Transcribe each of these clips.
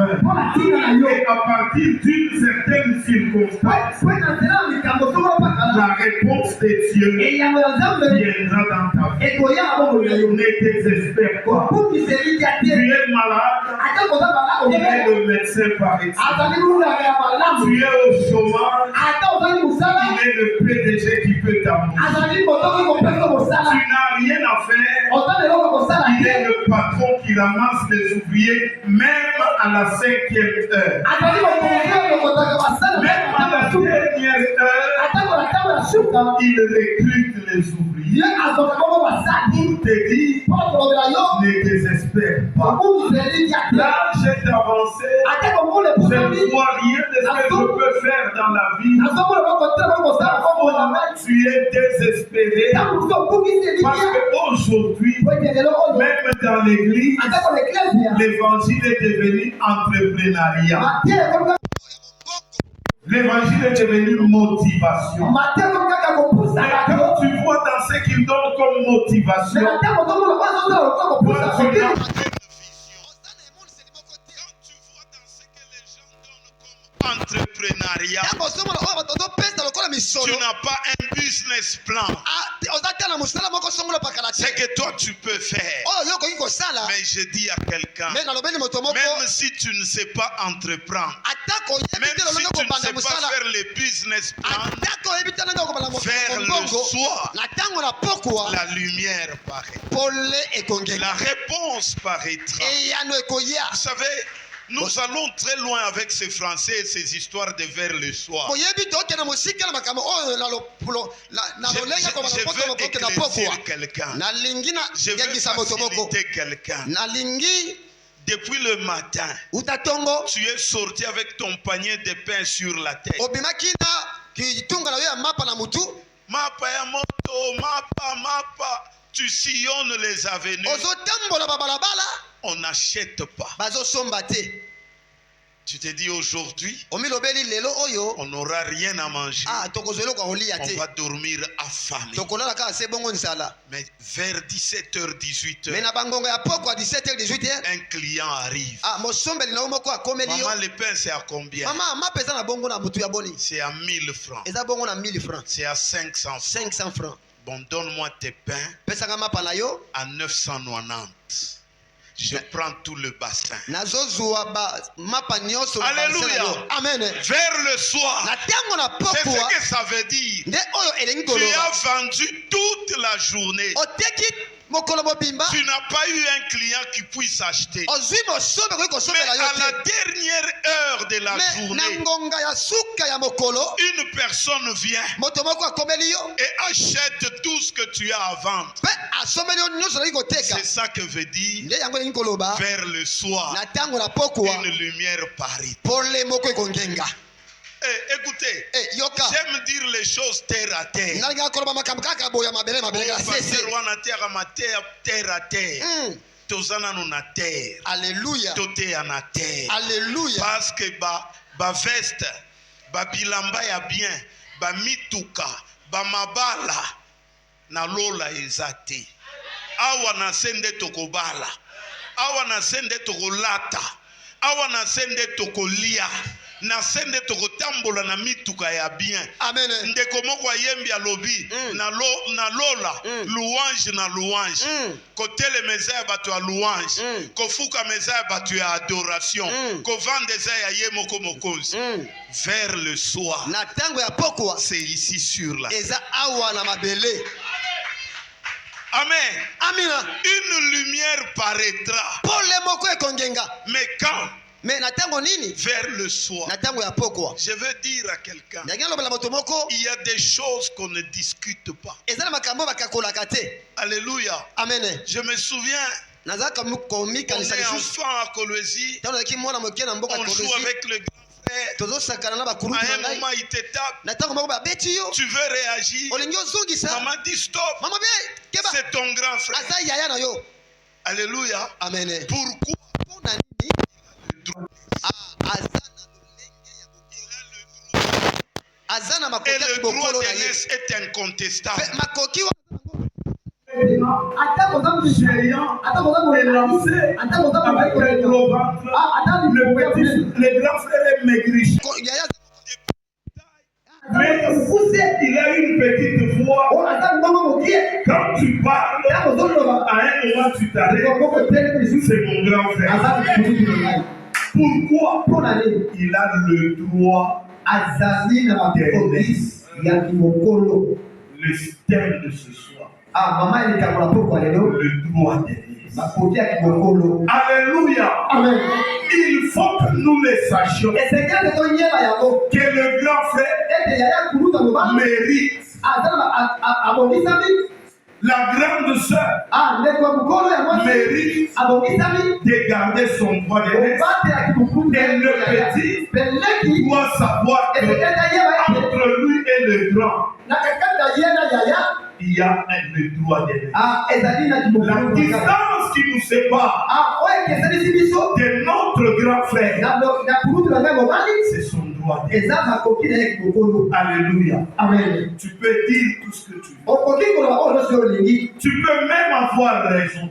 Et à partir d'une certaine circonstance, la réponse de Dieu viendra dans ta vie. Ne désespère pas. Tu es malade, il est le médecin par excellence. Tu es au chômage, il est le PDG qui peut t'amener. Tu n'as rien à faire, il est le patron qui ramasse les ouvriers, même à la 5e heure. Même à la dernière heure, il recrute les ouvriers. Pour te dire, ne désespère pas. Là, j'ai avancé, je ne vois rien de ce que je peux faire dans la vie. Tu es désespéré parce qu'aujourd'hui, même dans l'église, l'évangile est devenu entrepreneuriat. L'évangile est devenu motivation. Et quand tu vois dans ce qu'il donne comme motivation, entrepreneuriat, tu n'as pas un business plan. C'est que toi tu peux faire. Mais je dis à quelqu'un, même si tu ne sais pas entreprendre, même si tu ne sais pas faire les business plans, vers le soir, la lumière paraît. La réponse paraîtra. Vous savez, nous allons très loin avec ces Français et ces histoires de vers le soir. Je veux éclaircir quelqu'un. Je veux faciliter quelqu'un. Depuis le matin, tu es sorti avec ton panier de pain sur la tête. Mapa ya moto, mapa. Tu sillonnes les avenues. On n'achète pas. Tu te dis aujourd'hui, on n'aura rien à manger. On va dormir affamé. Mais vers 17h, 18h, un client arrive. Maman, le pain c'est à combien? C'est à 1000 francs. C'est à 500 francs. Bon, donne-moi tes pains à 990. Je prends tout le bassin. Alléluia. Amen. Vers le soir, c'est ce que ça veut dire. Tu as vendu toute la journée. Tu n'as pas eu un client qui puisse acheter. Mais à la dernière heure de la journée, une personne vient et achète tout ce que tu as à vendre. C'est ça que veut dire vers le soir, une lumière paraît. Écoutez, j'aime dire les choses terre à terre. Terre à terre. Tozana na terre. Alléluia. Toté na terre. Alléluia. Parce que ba veste, ba bilamba ya bien, ba mituka, ba mabala na lola ezate. Awa na sende tokobala. Awa na sende tokolata. Awa na sende tokolia. Na sende tokotambola na mituka ya bien. Amen. Ndeko moko yembi alobi na lola louange na louange. Kotele meza ya batu ya louange. Kofuka meza ya batu ya adoration. Kovande za ya ye moko mokozi. Vers le soir. Na tango ya pokwa. C'est ici sur la. Eza awa na mabele. Amen. Amina. Une lumière paraîtra. Mais quand? Vers le soir. Je veux dire à quelqu'un, il y a des choses qu'on ne discute pas. Alléluia. Amen. Je me souviens, on est enfant à Kolwezi, on joue avec le grand frère. À un moment il te tape, tu veux réagir, maman dit stop, c'est ton grand frère. Alléluia. Amen. Pourquoi? Et le droit d'aînesse est incontestable. géant élancé avec un gros ventre. Le grand frère est maigrichon. Mais il a une petite voix. Quand tu parles, à un moment tu t'arrêtes. C'est mon grand frère. Pourquoi? Il a le droit le thème de ce soir. Le droit d'aînesse. Alléluia. Amen. Il faut que nous le sachions. Que le grand frère mérite. La grande sœur mérite de garder son droit d'aînesse. Et le petit doit savoir que entre lui et le grand, il y a le droit d'aînesse. La distance qui nous sépare de notre grand frère, c'est son droit d'aînesse. Alléluia. Amen. Tu peux dire tout ce que tu veux. Tu peux même avoir raison.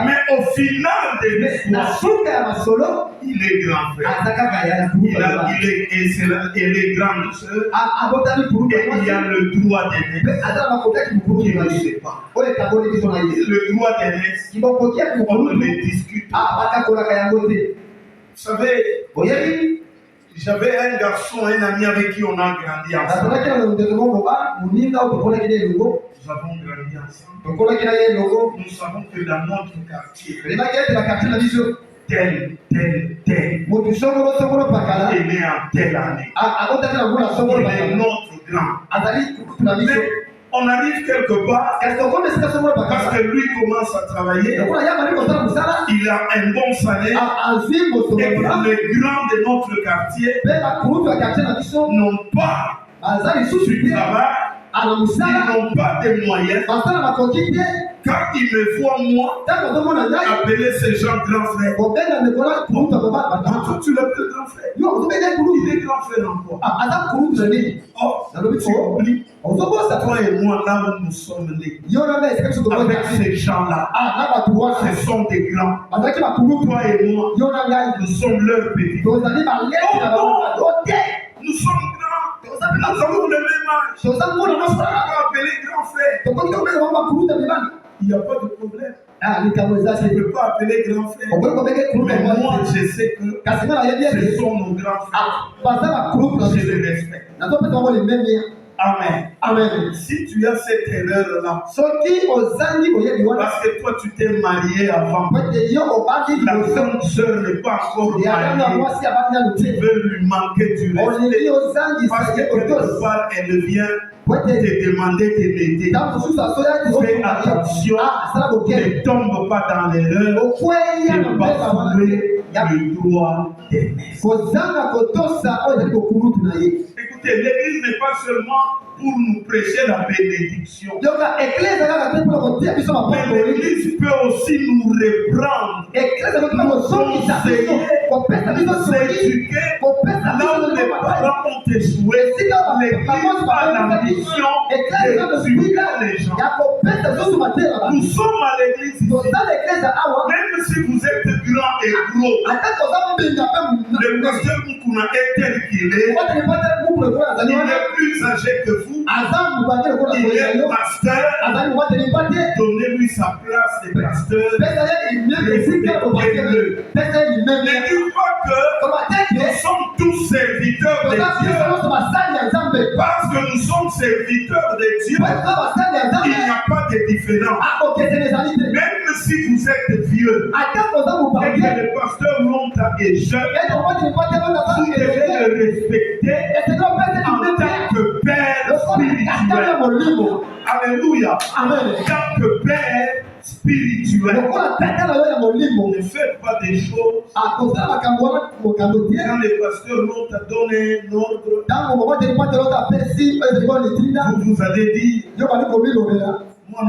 Mais au final de l'histoire, il est grand frère. Il est grande sœur. Et il y a le droit d'aînesse. Qui ne sait pas. Le droit d'aînesse, on ne le discute pas. Vous savez, j'avais un garçon, un ami avec qui on a grandi ensemble. Nous avons grandi ensemble. Nous savons que dans notre quartier, tel est né en telle année. Il est notre grand. Mais on arrive quelque part parce que lui commence à travailler. Il a un bon salaire. Et les grands de notre quartier n'ont pas du travail. Ils n'ont pas de moyens. Quand ils me voient, moi, appeler ces gens grands frères. Tu l'appelles grand frère? Il est grand frère en quoi? Oh, tu oublies. Toi et moi, là où nous sommes nés, avec ces gens-là, ce sont des grands. Toi et moi, nous sommes leurs petits. Oh non, nous sommes grands. Nous avons le même âge. On ne peut pas appeler grand frère. Il n'y a pas de problème. Je ne peux pas appeler grand frère. Mais moi, je sais que ce sont nos grands frères. Je les respecte. Amen. Amen. Si tu as cette erreur-là, parce que toi tu t'es marié avant, la grande sœur n'est pas encore mariée, tu veux lui manquer du respect, parce que quelque part elle vient te demander de l'aider. Fais attention, ne tombe pas dans l'erreur, ne pas fouler le droit d'aînesse. Écoutez, l'église n'est pas seulement pour nous prêcher la bénédiction. Mais l'église peut aussi nous reprendre, nous conseiller, nous éduquer. Là où les parents ont échoué, l'église a l'ambition d'éduquer les gens. Nous sommes à l'église ici. Même si vous êtes grand et gros, le pasteur Mukuna est tel qu'il est. Il est plus âgé que vous. Il est pasteur. Donnez-lui sa place de pasteur. Respectez-le. Ne dites pas que nous sommes tous serviteurs de Dieu. Parce que nous sommes serviteurs de Dieu, il n'y a pas de différence. Même si vous êtes vieux, et que le pasteur monte et jeune, vous devez le respecter en tant que père spirituel. Alléluia. Amen. En tant que père spirituel. Ne faites pas des choses. Quand les pasteurs l'ont donné un ordre, vous allez dire nous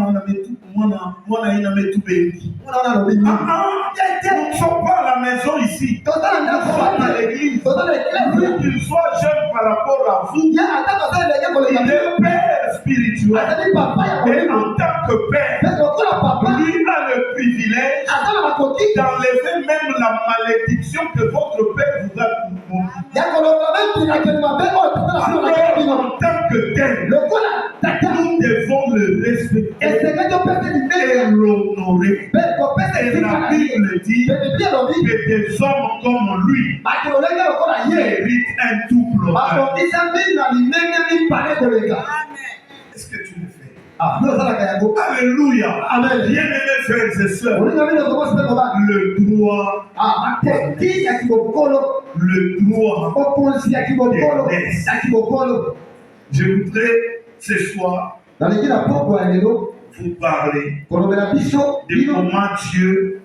ne sommes pas à la maison ici. Nous sommes à l'église. Plus qu'il soit jeune par rapport à vous, il est père spirituel. Et en tant d'enlever même la malédiction que votre père vous a en tant que tel, nous devons le respecter et l'honorer. Et la Bible dit que des hommes comme lui méritent un double honneur. Est-ce que tu le fais? Alléluia. Amen. Bien-aimés frères et sœurs, le droit je voudrais ce soir vous parler de comment Dieu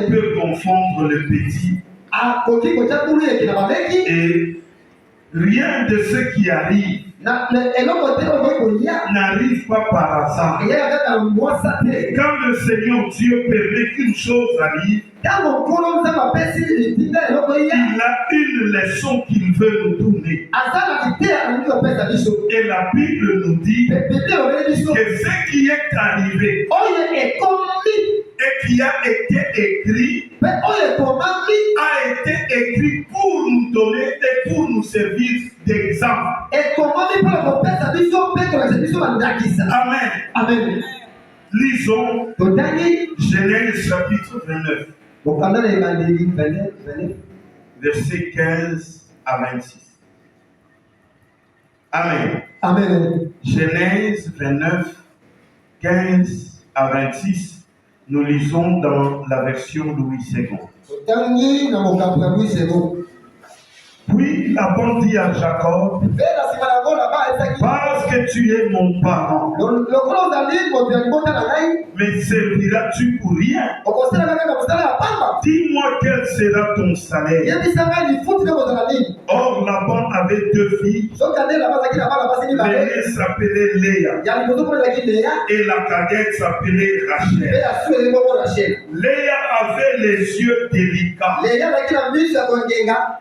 peut confondre le petit et rien de ce qui arrive n'arrive pas par hasard. Quand le Seigneur Dieu permet qu'une chose arrive, il a une leçon qu'il veut nous donner. Et la Bible nous dit que ce qui est arrivé et qui a été écrit a été écrit pour nous donner et pour nous servir d'exemple. Amen. Amen. Lisons Genèse chapitre 29. Versets 15 à 26. Amen. Amen. Genèse 29, 15 à 26. Nous lisons dans la version Louis II. Puis Laban dit à Jacob, parce que tu es mon parent, me serviras-tu pour rien? Dis-moi quel sera ton salaire. Or Laban avait deux filles. L'aînée s'appelait Léa et la cadette s'appelait Rachel. Léa avait les yeux délicats,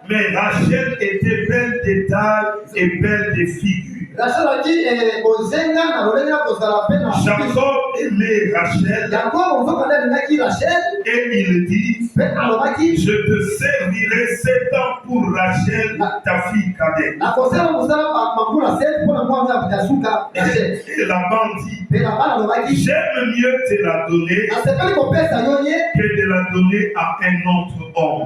mais Rachel était belle de taille et belle de figure. Jacob aimait Rachel et il dit, je te servirai 7 ans pour Rachel, ta fille cadette. Et Laban dit, j'aime mieux te la donner que de la donner à un autre homme.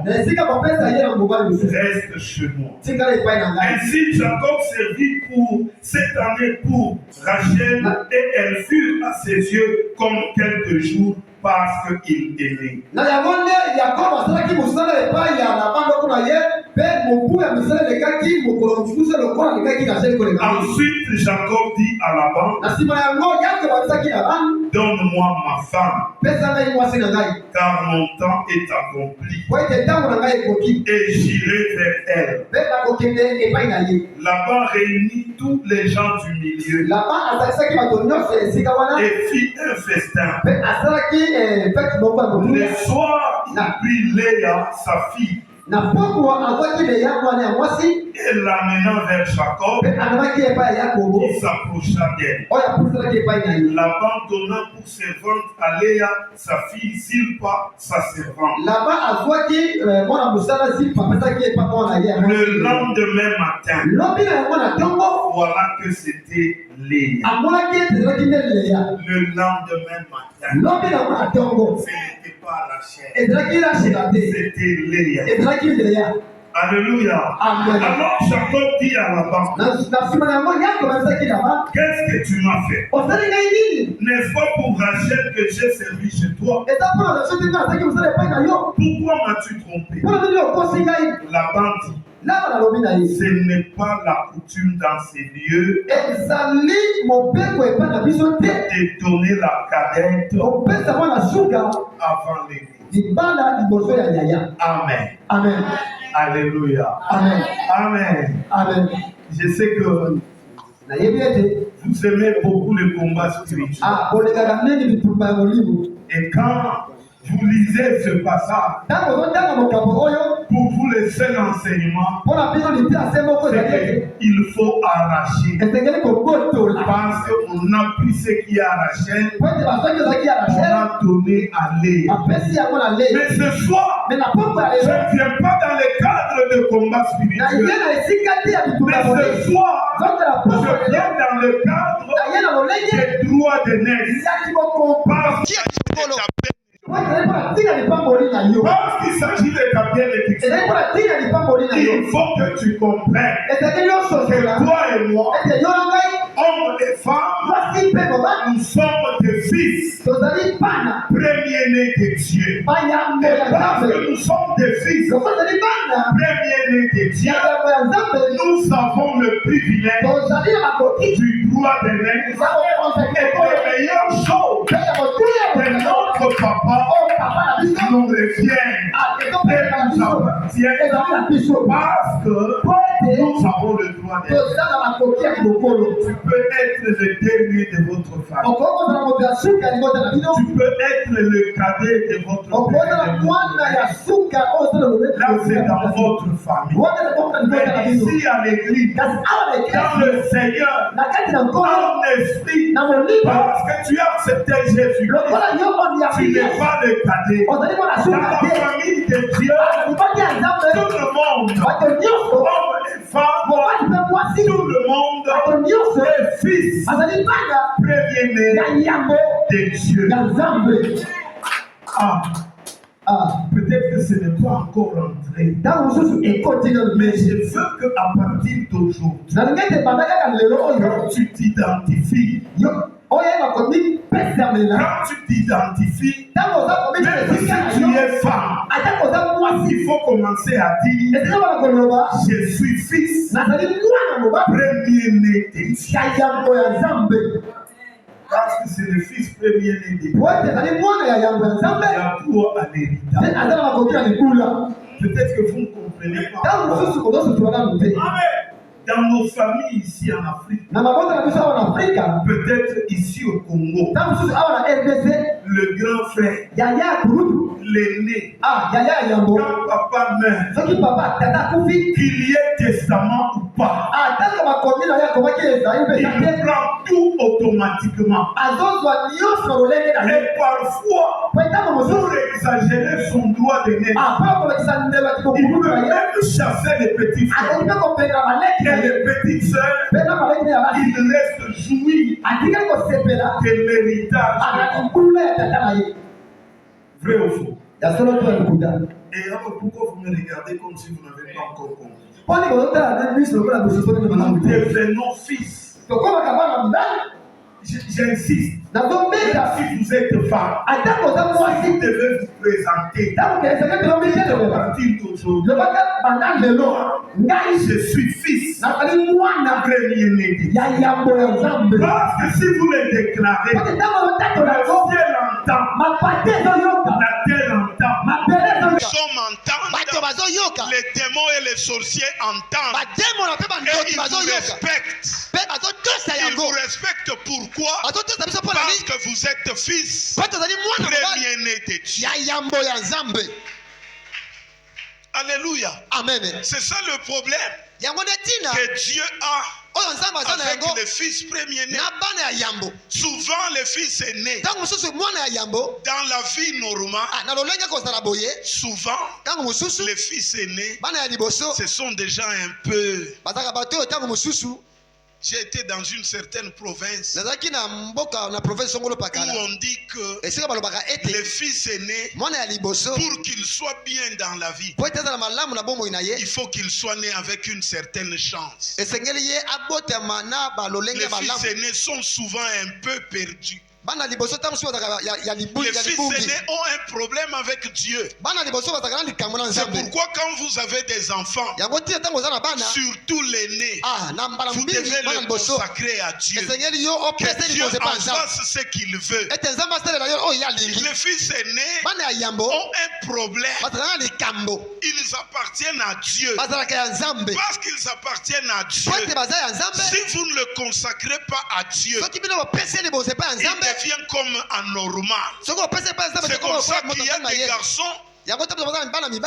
Reste chez moi. Ainsi Jacob servit pour cette année pour Rachel et elle fut à ses yeux comme quelques jours parce qu'il aimait. Ensuite Jacob dit à Laban, donne-moi ma femme, car mon temps est accompli et j'irai vers elle. Laban réunit tous les gens du milieu et fit un festin. Le soir, il prit Léa, sa fille, et l'amenant vers Jacob, il s'approcha d'elle. Laban donna pour servante à Léa sa fille Zilpa, sa servante. Le lendemain matin, voilà que c'était Léa. Le lendemain matin, ce n'était pas Rachel, c'était Léa. Alléluia. Amen. Alors Jacob dit à Laban, qu'est-ce que tu m'as fait? N'est-ce pas pour Rachel que j'ai servi chez toi? Pourquoi m'as-tu trompé? Laban dit, ce n'est pas la coutume dans ces lieux de donner la cadette avant l'église. Amen. Amen. Alléluia. Amen. Amen. Amen. Je sais que vous aimez beaucoup le combat spirituel. Et quand vous lisez ce passage, pour vous le seul enseignement, c'est qu'il faut arracher. Parce Parce qu'on a pris ce qui est à Rachel, on a donné à Léa. Mais ce soir, je ne viens pas dans le cadre de combat spirituel. Mais ce soir, je viens dans le cadre des droits de naissance. Parce qu'il s'agit d'établir l'éthique. Il faut que tu comprennes que toi et moi, hommes et femmes, nous sommes des fils premiers-nés de Dieu. Et parce que nous sommes des fils premiers-nés de Dieu, nous avons le privilège du droit de naissance et des meilleures choses que notre papa nous reviennent et nous appartiennent parce que nous avons le droit de naissance. Tu peux être le dernier de votre famille. Tu peux être le cadet de votre famille. Là, c'est dans votre famille. Mais ici, à l'église, dans le Seigneur, en esprit, parce que tu as accepté Jésus, tu n'es pas le cadet. Dans la famille de Dieu, tout le monde, hommes et femmes, tout le monde est fils premier-né de Dieu. Peut-être que ce n'est pas encore entré. Mais je veux qu'à partir d'aujourd'hui, quand tu t'identifies, quand tu t'identifies, même si tu es femme, il faut commencer à dire je suis fils premier-né de Dieu. Parce que c'est le fils premier-né de Dieu. Il y a droit à l'héritage. Peut-être que vous ne comprenez pas. Dans nos familles ici en Afrique, peut-être ici au Congo, le grand frère, l'aîné, quand papa meurt, qu'il y ait testament ou pas, il prend tout automatiquement. Et parfois, pour exagérer son droit de naissance, il peut même chasser les petits frères. Et les petites sœurs, il reste jouir de l'héritage. Vrai ou faux? Et alors, pourquoi vous me regardez comme si vous n'avez pas encore compris? Nous devenons fils. J'insiste. Si vous êtes femme, vous devez vous présenter. À partir d'aujourd'hui, je suis fils premier-né. Parce que si vous le déclarez, la terre entend. La terre entend. Nous sommes entendants. Les démons et les sorciers entendent. Et ils vous respectent. Ils vous respectent pourquoi? Parce que vous êtes fils premier-né de Dieu. Alléluia. Amen. C'est ça le problème que Dieu a avec les fils premiers-nés. Souvent les fils aînés, dans la vie normale, souvent les fils aînés, ce sont des gens un peu... J'ai été dans une certaine province où on dit que les fils aînés, pour qu'ils soient bien dans la vie, il faut qu'ils soient nés avec une certaine chance. Les fils aînés sont souvent un peu perdus. Les fils aînés ont un problème avec Dieu. C'est pourquoi quand vous avez des enfants, surtout l'aîné, vous devez le consacrer à Dieu. Que Dieu en fasse ce qu'il veut. Les fils aînés ont un problème. Ils appartiennent à Dieu. Parce qu'ils appartiennent à Dieu, si vous ne le consacrez pas à Dieu, il devient comme anormal. C'est comme ça qu'il y a des garçons,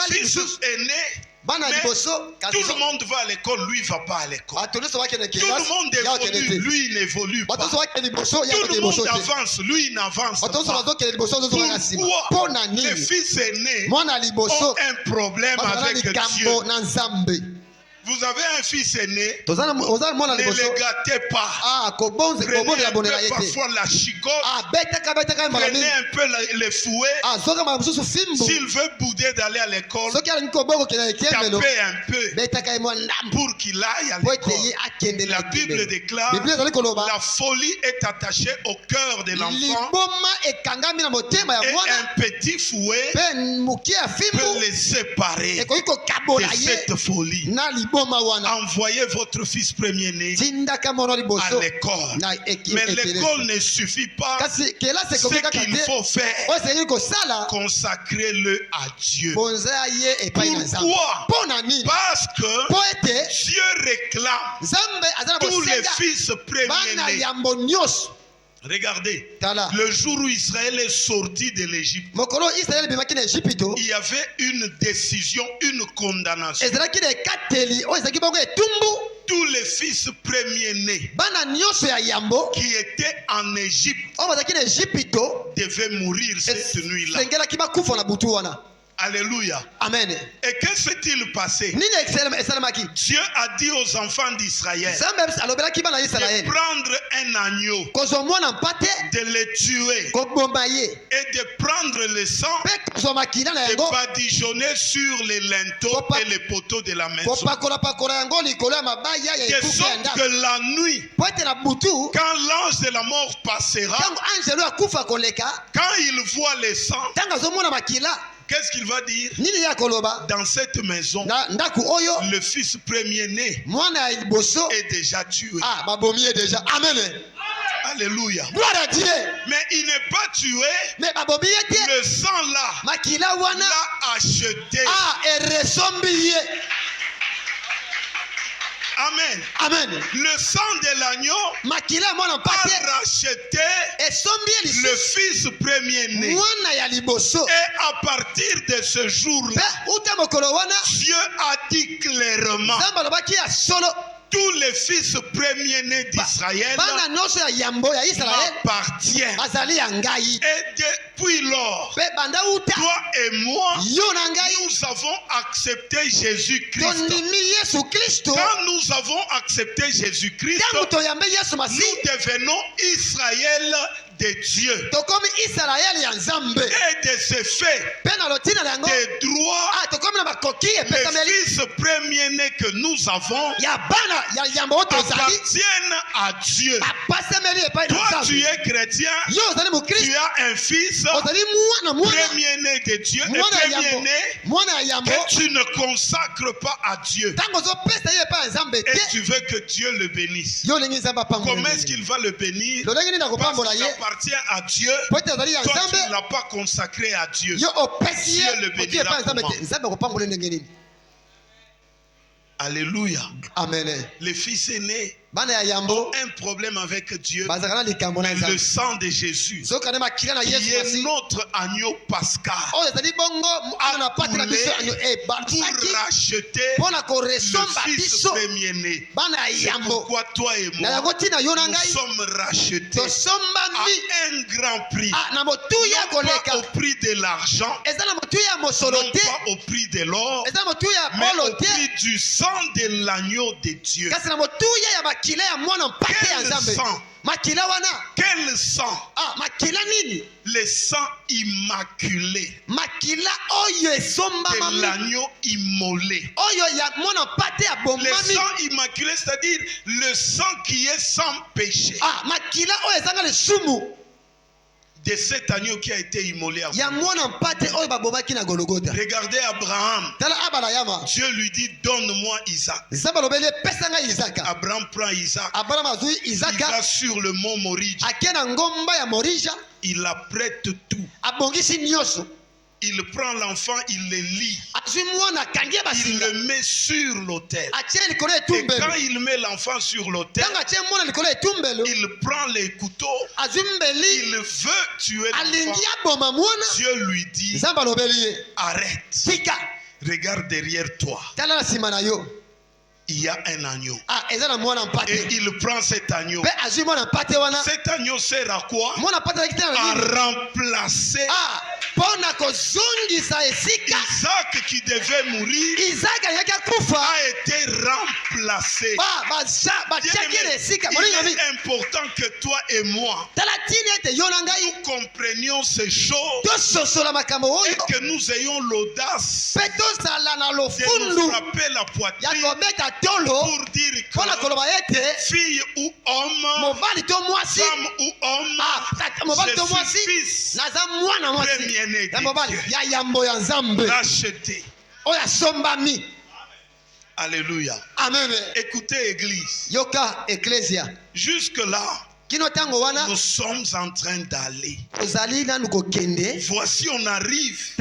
fils aînés, tout le monde va à l'école, lui ne va pas à l'école. Tout le monde évolue, lui il n'évolue pas. Tout le monde avance, lui il n'avance pas. Pourquoi les fils aînés ont un problème avec Dieu? Vous avez un fils aîné, ne le gâtez pas. Prenez un peu parfois la chicote, prenez un peu le fouet. S'il veut bouder d'aller à l'école, tapez un peu pour qu'il aille à l'école. La Bible déclare, la folie est attachée au cœur de l'enfant et un petit fouet peut les séparer de cette folie. Envoyez votre fils premier-né à l'école. Mais l'école ne suffit pas. Ce qu'il faut faire, consacrez-le à Dieu. Pourquoi? Parce que Dieu réclame tous les fils premiers-nés. Regardez, le jour où Israël est sorti de l'Égypte, il y avait une décision, une condamnation. Tous les fils premiers-nés qui étaient en Égypte devaient mourir cette nuit-là. Alléluia. Amen. Et que s'est-il passé? Dieu a dit aux enfants d'Israël de prendre un agneau, de le tuer et de prendre le sang, de badigeonner sur les linteaux et les poteaux de la maison. De sorte que la nuit, quand l'ange de la mort passera, quand il voit le sang, qu'est-ce qu'il va dire? Dans cette maison, le fils premier-né est déjà tué. Amen. Alléluia. Mais il n'est pas tué. Le sang là l'a acheté. Amen. Amen. Le sang de l'agneau a racheté le fils premier-né. Et à partir de ce jour-là, Dieu a dit clairement, tous les fils premiers-nés d'Israël m'appartiennent. Et depuis lors, toi et moi, nous avons accepté Jésus-Christ. Quand nous avons accepté Jésus-Christ, nous devenons Israël de Dieu. Et de ce fait, des droits, les fils premiers-nés que nous avons appartiennent à Dieu. Toi, tu es chrétien, tu as un fils premier-né de Dieu et premier-né que tu ne consacres pas à Dieu. Et tu veux que Dieu le bénisse. Comment est-ce qu'il va le bénir? Parce qu'il appartient à Dieu. Toi, tu ne l'as pas consacré à Dieu. Dieu le bénira comment? Alléluia. Amen. Les fils aînés ont un problème avec Dieu. Le sang de Jésus, qui est notre agneau pascal, a coulé pour racheter le fils premier-né. C'est pourquoi toi et moi, nous sommes rachetés à un grand prix. Non pas au prix de l'argent, non pas au prix de l'or, mais au prix du sang de l'agneau de Dieu. Quel sang? Quel sang? Le sang immaculé de l'agneau immolé. Le sang immaculé, c'est-à-dire le sang qui est sans péché. De cet agneau qui a été immolé à Golgotha. Regardez Abraham. Dieu lui dit, donne-moi Isaac. Abraham prend Isaac. Il va sur le mont Moridja. Il apprête tout. Il prend l'enfant, il le lie. Il le met sur l'autel. Et quand il met l'enfant sur l'autel, il prend les couteaux. Il veut tuer l'enfant. Dieu lui dit, arrête. Regarde derrière toi. Il y a un agneau. Et il prend cet agneau. Cet agneau sert à quoi? À remplacer Isaac qui devait mourir. A été remplacé. Il est important que toi et moi nous comprenions ces choses et que nous ayons l'audace de nous frapper la poitrine pour dire que fille ou homme, femme ou homme, je suis fils premier-né de Dieu, racheté. Alléluia. Amen. Écoutez, Église. Yoka Ecclesia. Jusque-là, nous sommes en train d'aller. Voici, on arrive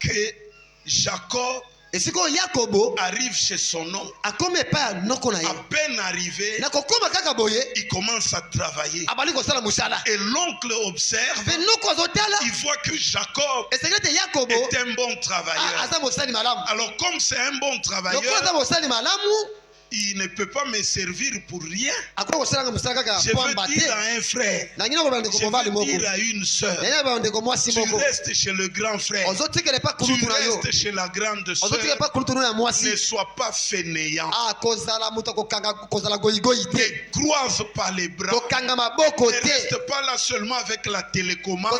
que Jacob arrive chez son homme. À peine arrivé, il commence à travailler. Et l'oncle observe, il voit que Jacob est un bon travailleur. Alors comme c'est un bon travailleur, il ne peut pas me servir pour rien. Je veux dire à un frère, je veux dire à une soeur, tu restes chez le grand frère, tu restes chez la grande soeur, ne sois pas fainéant, ne croise pas les bras, ne reste pas là seulement avec la télécommande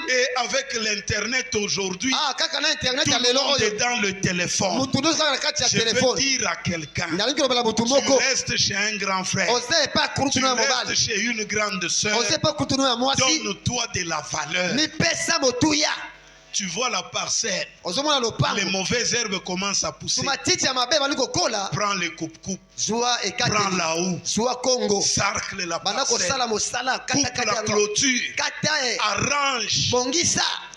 et avec l'internet aujourd'hui, tout le monde est dans le téléphone. Je veux dire à quelqu'un, tu restes chez un grand frère, tu restes chez une grande soeur, donne-toi de la valeur. Tu vois la parcelle, les mauvaises herbes commencent à pousser. Prends les coupe-coupe, prends la houe, sarcle la parcelle, coupe la clôture, arrange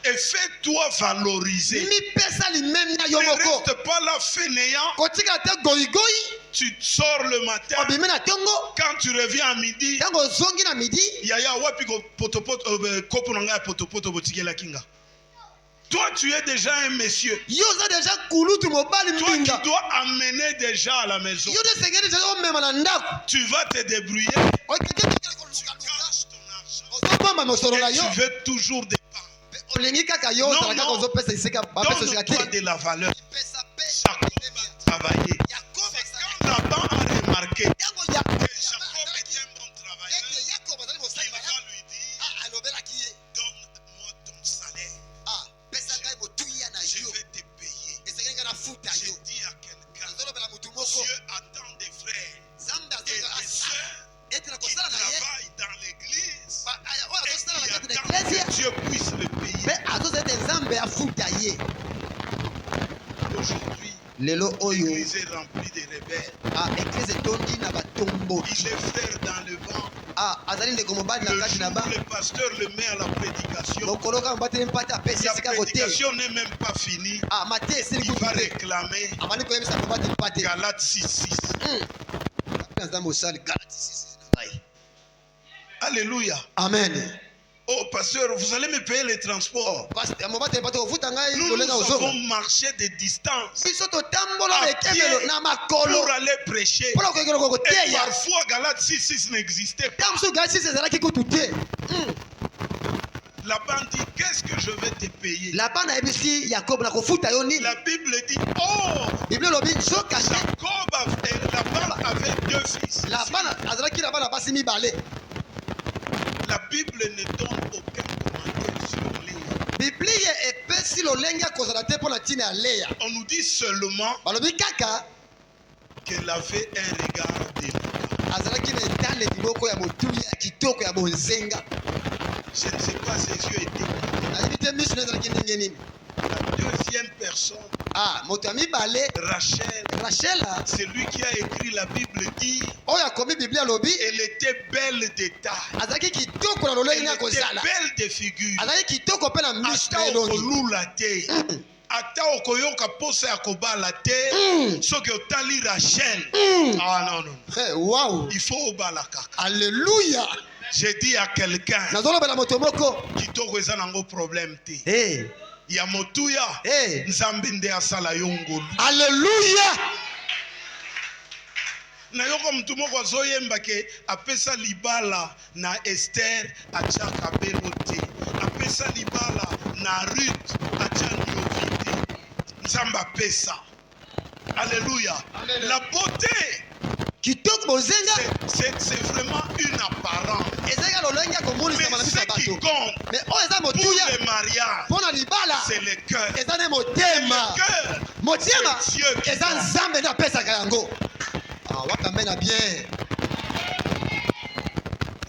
et fais-toi valoriser. Ne reste pas là fainéant. Tu sors le matin, quand tu reviens à midi, yaya wapi kopo nanga poto botikela kinga. Toi, tu es déjà un monsieur. Toi qui dois amener déjà à la maison. Tu vas te débrouiller. Tu caches ton argent. Et tu veux toujours des parts. Non, donne-toi de la valeur. Jacob va travailler. C'est quand Laban a remarqué que Jacob est un bon travailleur, il va lui dire, donne-moi ton salaire. Je vais te payer. J'ai dit à quelqu'un, Dieu attend des frères et des sœurs qui travaillent dans l'église et qui attendent que Dieu puisse le payer. Aujourd'hui, l'église est remplie de rebelles. Il est frère dans le vent. Le jour où le pasteur le met à la prédication, la prédication n'est même pas finie. Il va réclamer Galates 6:6. Alléluia. Amen. Oh, pasteur, vous allez me payer les transports. Nous avons marché des distances à pied pour aller prêcher. Et parfois, Galates 6:6 n'existait pas. Laban dit, qu'est-ce que je vais te payer? La Bible dit, oh, Jacob et Laban avaient deux fils. La Bible ne donne aucun commentaire sur Léa. On nous dit seulement qu'elle avait un regard délicat. Je ne sais pas, ses yeux étaient. La deuxième personne, Rachel, c'est lui qui a écrit la Bible, dit elle était belle d'état, elle était belle de figure, ata okolula te, ata okoyoka posa ya kobala te, soki otali Rachel, ah non, hey, wow. Il faut obala kaka. Alléluia. J'ai dit à quelqu'un qui t'a un problème. ya motuya nzambe nde asala yo ngolu. Alléluia. Na yoko mtu moko azoyemba ke apesa libala na Esther atia kabelo te, apesa libala na Ruth atia niovite, nzambe apesa. Alléluia. La beauté, kitoko bozenga, c'est vraiment une apparence. Mais ce qui compte pour le mariage, c'est le cœur. Et le cœur, c'est Dieu qui compte.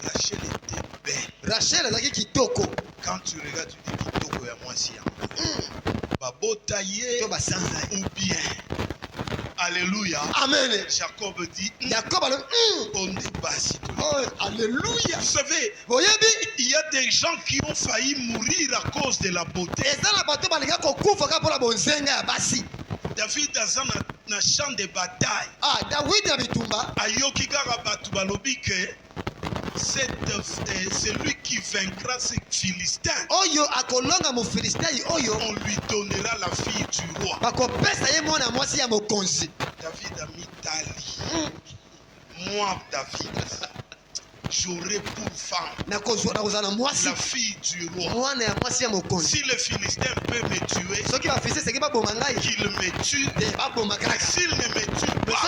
Rachel était belle. Rachel azaki kitoko. Quand tu regardes, tu dis kitoko ya mwasi yango. Babotaye ou bien. Alléluia. Amen. Jacob dit, Jacob on dépasse. Oh, alléluia. Vous savez, il y a des gens qui ont failli mourir à cause de la beauté. David dans un champ de bataille. Ayoki kaka batu balobi ke c'est lui qui vaincra ces Philistins. On lui donnera la fille du roi. David a mis Dali. Moi, David, j'aurai pour femme la fille du roi. Si le Philistin peut me tuer, qu'il me tue. S'il ne me tue pas,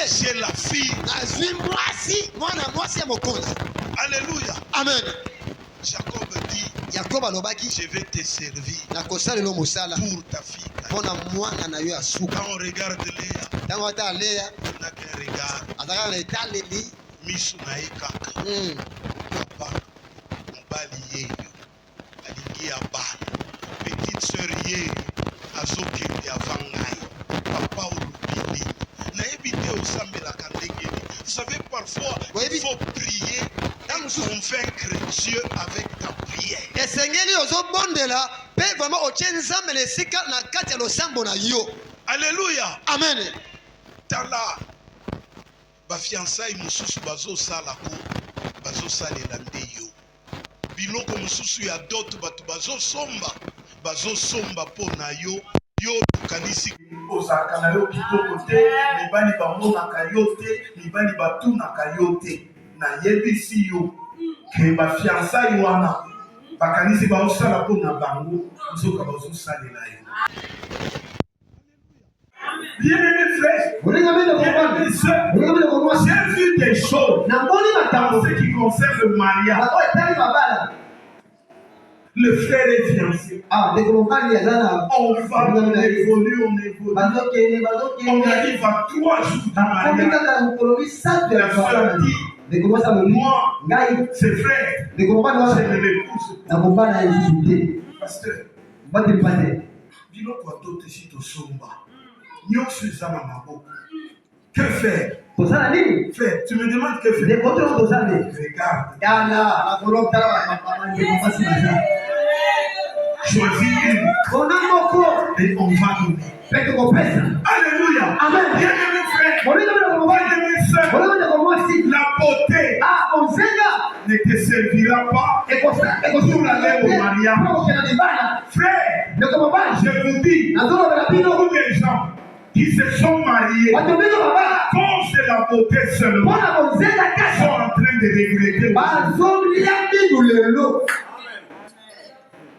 j'ai la fille. Alléluia. Amen. Jacob dit, je vais te servir pour ta fille. Quand on regarde Léa, on n'a qu'un regard. Misu na ekaka. Papa, mobali yeyo, alingi ya bana. Petite sœur yeyo, azokende avant ngai. Papa olubili. Na ebite osambelaka ndengeni. Vous savez, parfois, il faut prier et convaincre Dieu avec ta prière. Alléluia. Amen. Tala. Bafiançailles mususu bazosala ko bazosalela nde yo biloko mususu ya doto batu bazosomba pona yo lukanisi ozalaka na yo kitoko te, mibali bamonaka yo te, mibali batunaka yo te. Nayebisi yo ke bafiançailles wana bakanisi bazosala pona bango nzoka bazosalela yo. Bien-aimés frères, bien-aimés sœurs, j'ai vu des choses dans ce qui concerne le mariage. Le frère est fiancé. On évolue. On arrive à 3 jours de mariage. La sœur dit, moi, c'est frère, je ne l'épouse pas. Pasteur, dis-nous quoi d'autre ici au Somba. Que faire? Frère, tu me demandes que faire? Regarde. Choisis une. Et on va donner. Alléluia. Amen. Bien-aimés frères, bien-aimés sœurs, la beauté ne te servira pas pour aller au mariage. Frère, je vous dis, beaucoup de gens qui se sont mariés à cause de la beauté seulement sont en train de regretter.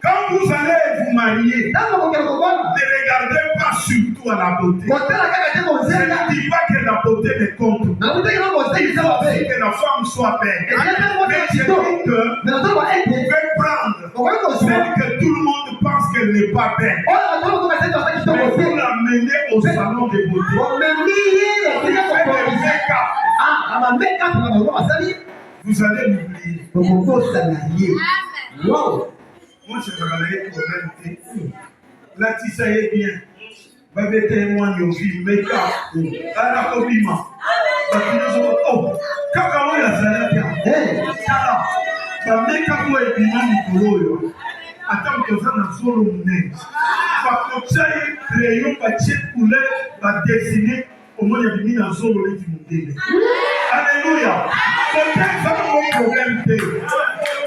Quand vous allez vous marier, ne regardez pas surtout à la beauté. Je ne dis pas que la beauté ne compte. Il faut que la femme soit belle. Mais je dis que vous pouvez prendre celle que tout le monde pense qu'elle n'est pas belle. Mais vous l'amenez au salon de beauté. Vous allez l'oublier. Wow. Moi, je vais aller pour vérité. Là, tu sais bien. Va me témoigner au film, mais quand à la compliment. Oh, quand on a ça, ça met quand on est bien du attends que ça n'a solo monnaie. Va conseiller crayon, va check couleur, va dessiner au moins il y a mis dans solo les monnaie. Alléluia. Peut-être ça mon problème.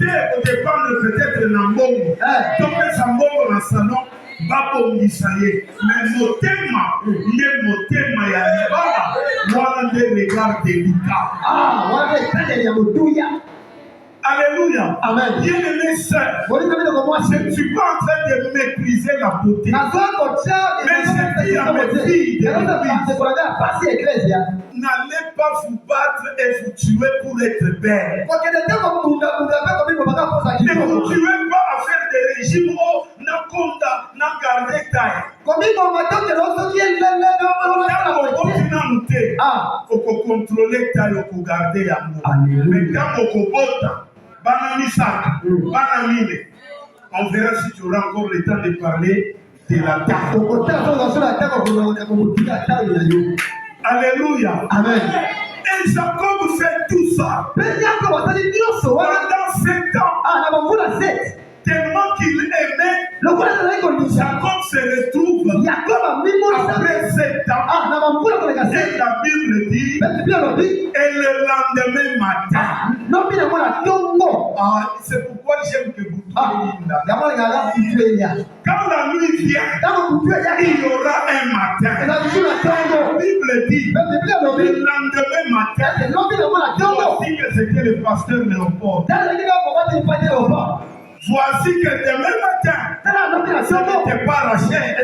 au dépend peut-être dans Mbongo. Donc, ça Mbongo dans le salon, babongisa ye. Mais motema, nde motema ya libala, wana nde regard délicat. wana ekanda ya motuya. Alléluia. Amen. Bien-aimé sœur, je ne suis pas en train de mépriser la beauté. Mais je dis à mes filles de l'église, n'allez pas vous battre et vous tuer pour être belle. Ne vous tuez pas à faire des régimes au Nakonda, Nagarde taille. Il faut contrôler taille, il faut garder l'amour. Mais quand on bota, on verra si tu auras encore le temps de parler de la taille. Alléluia. Amen. Et Jacob fait tout ça pendant 7 ans. Tellement qu'il aimait, Jacob se retrouve après 7 ans. Et la Bible dit, et le lendemain matin. C'est pourquoi j'aime que vous trouviez là. Quand la nuit vient, il y aura un matin. La Bible dit, le lendemain matin, voici que c'était le pasteur Léopold. Voici que demain matin, ce n'était pas Rachel,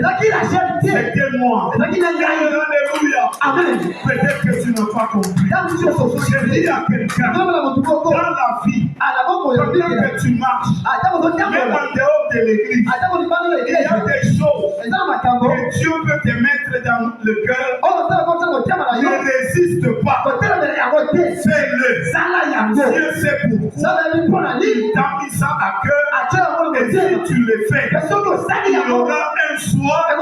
c'était moi. Alléluia. Peut-être que tu n'as pas compris. Je dis à quelqu'un, dans la vie, pendant que tu marches, même en dehors de l'église, il y a des choses que Dieu peut te mettre dans le cœur. Ne résiste pas. Fais-le. Dieu sait pourquoi. Il t'a mis ça à cœur. Et si tu le fais, il y aura un soir, il y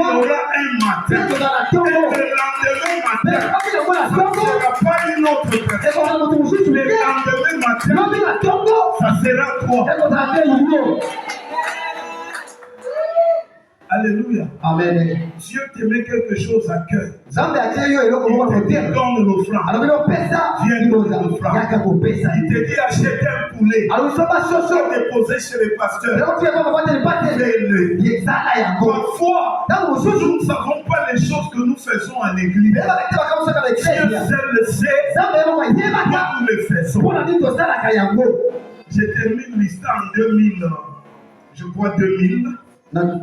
aura un matin, et le lendemain matin, ce ne sera pas une autre personne. Le lendemain matin, ça sera toi. Alléluia. Amen. Dieu te met quelque chose à cœur. Il te donne l'offrande. Viens donner l'offrande. Il te dit acheter un poulet. Déposer chez le pasteur. Fais-le. Parfois, nous ne savons pas les choses que nous faisons à l'église. Dieu seul le sait. Nous le faisons. J'ai terminé l'histoire en 2000. Je crois 2000. Un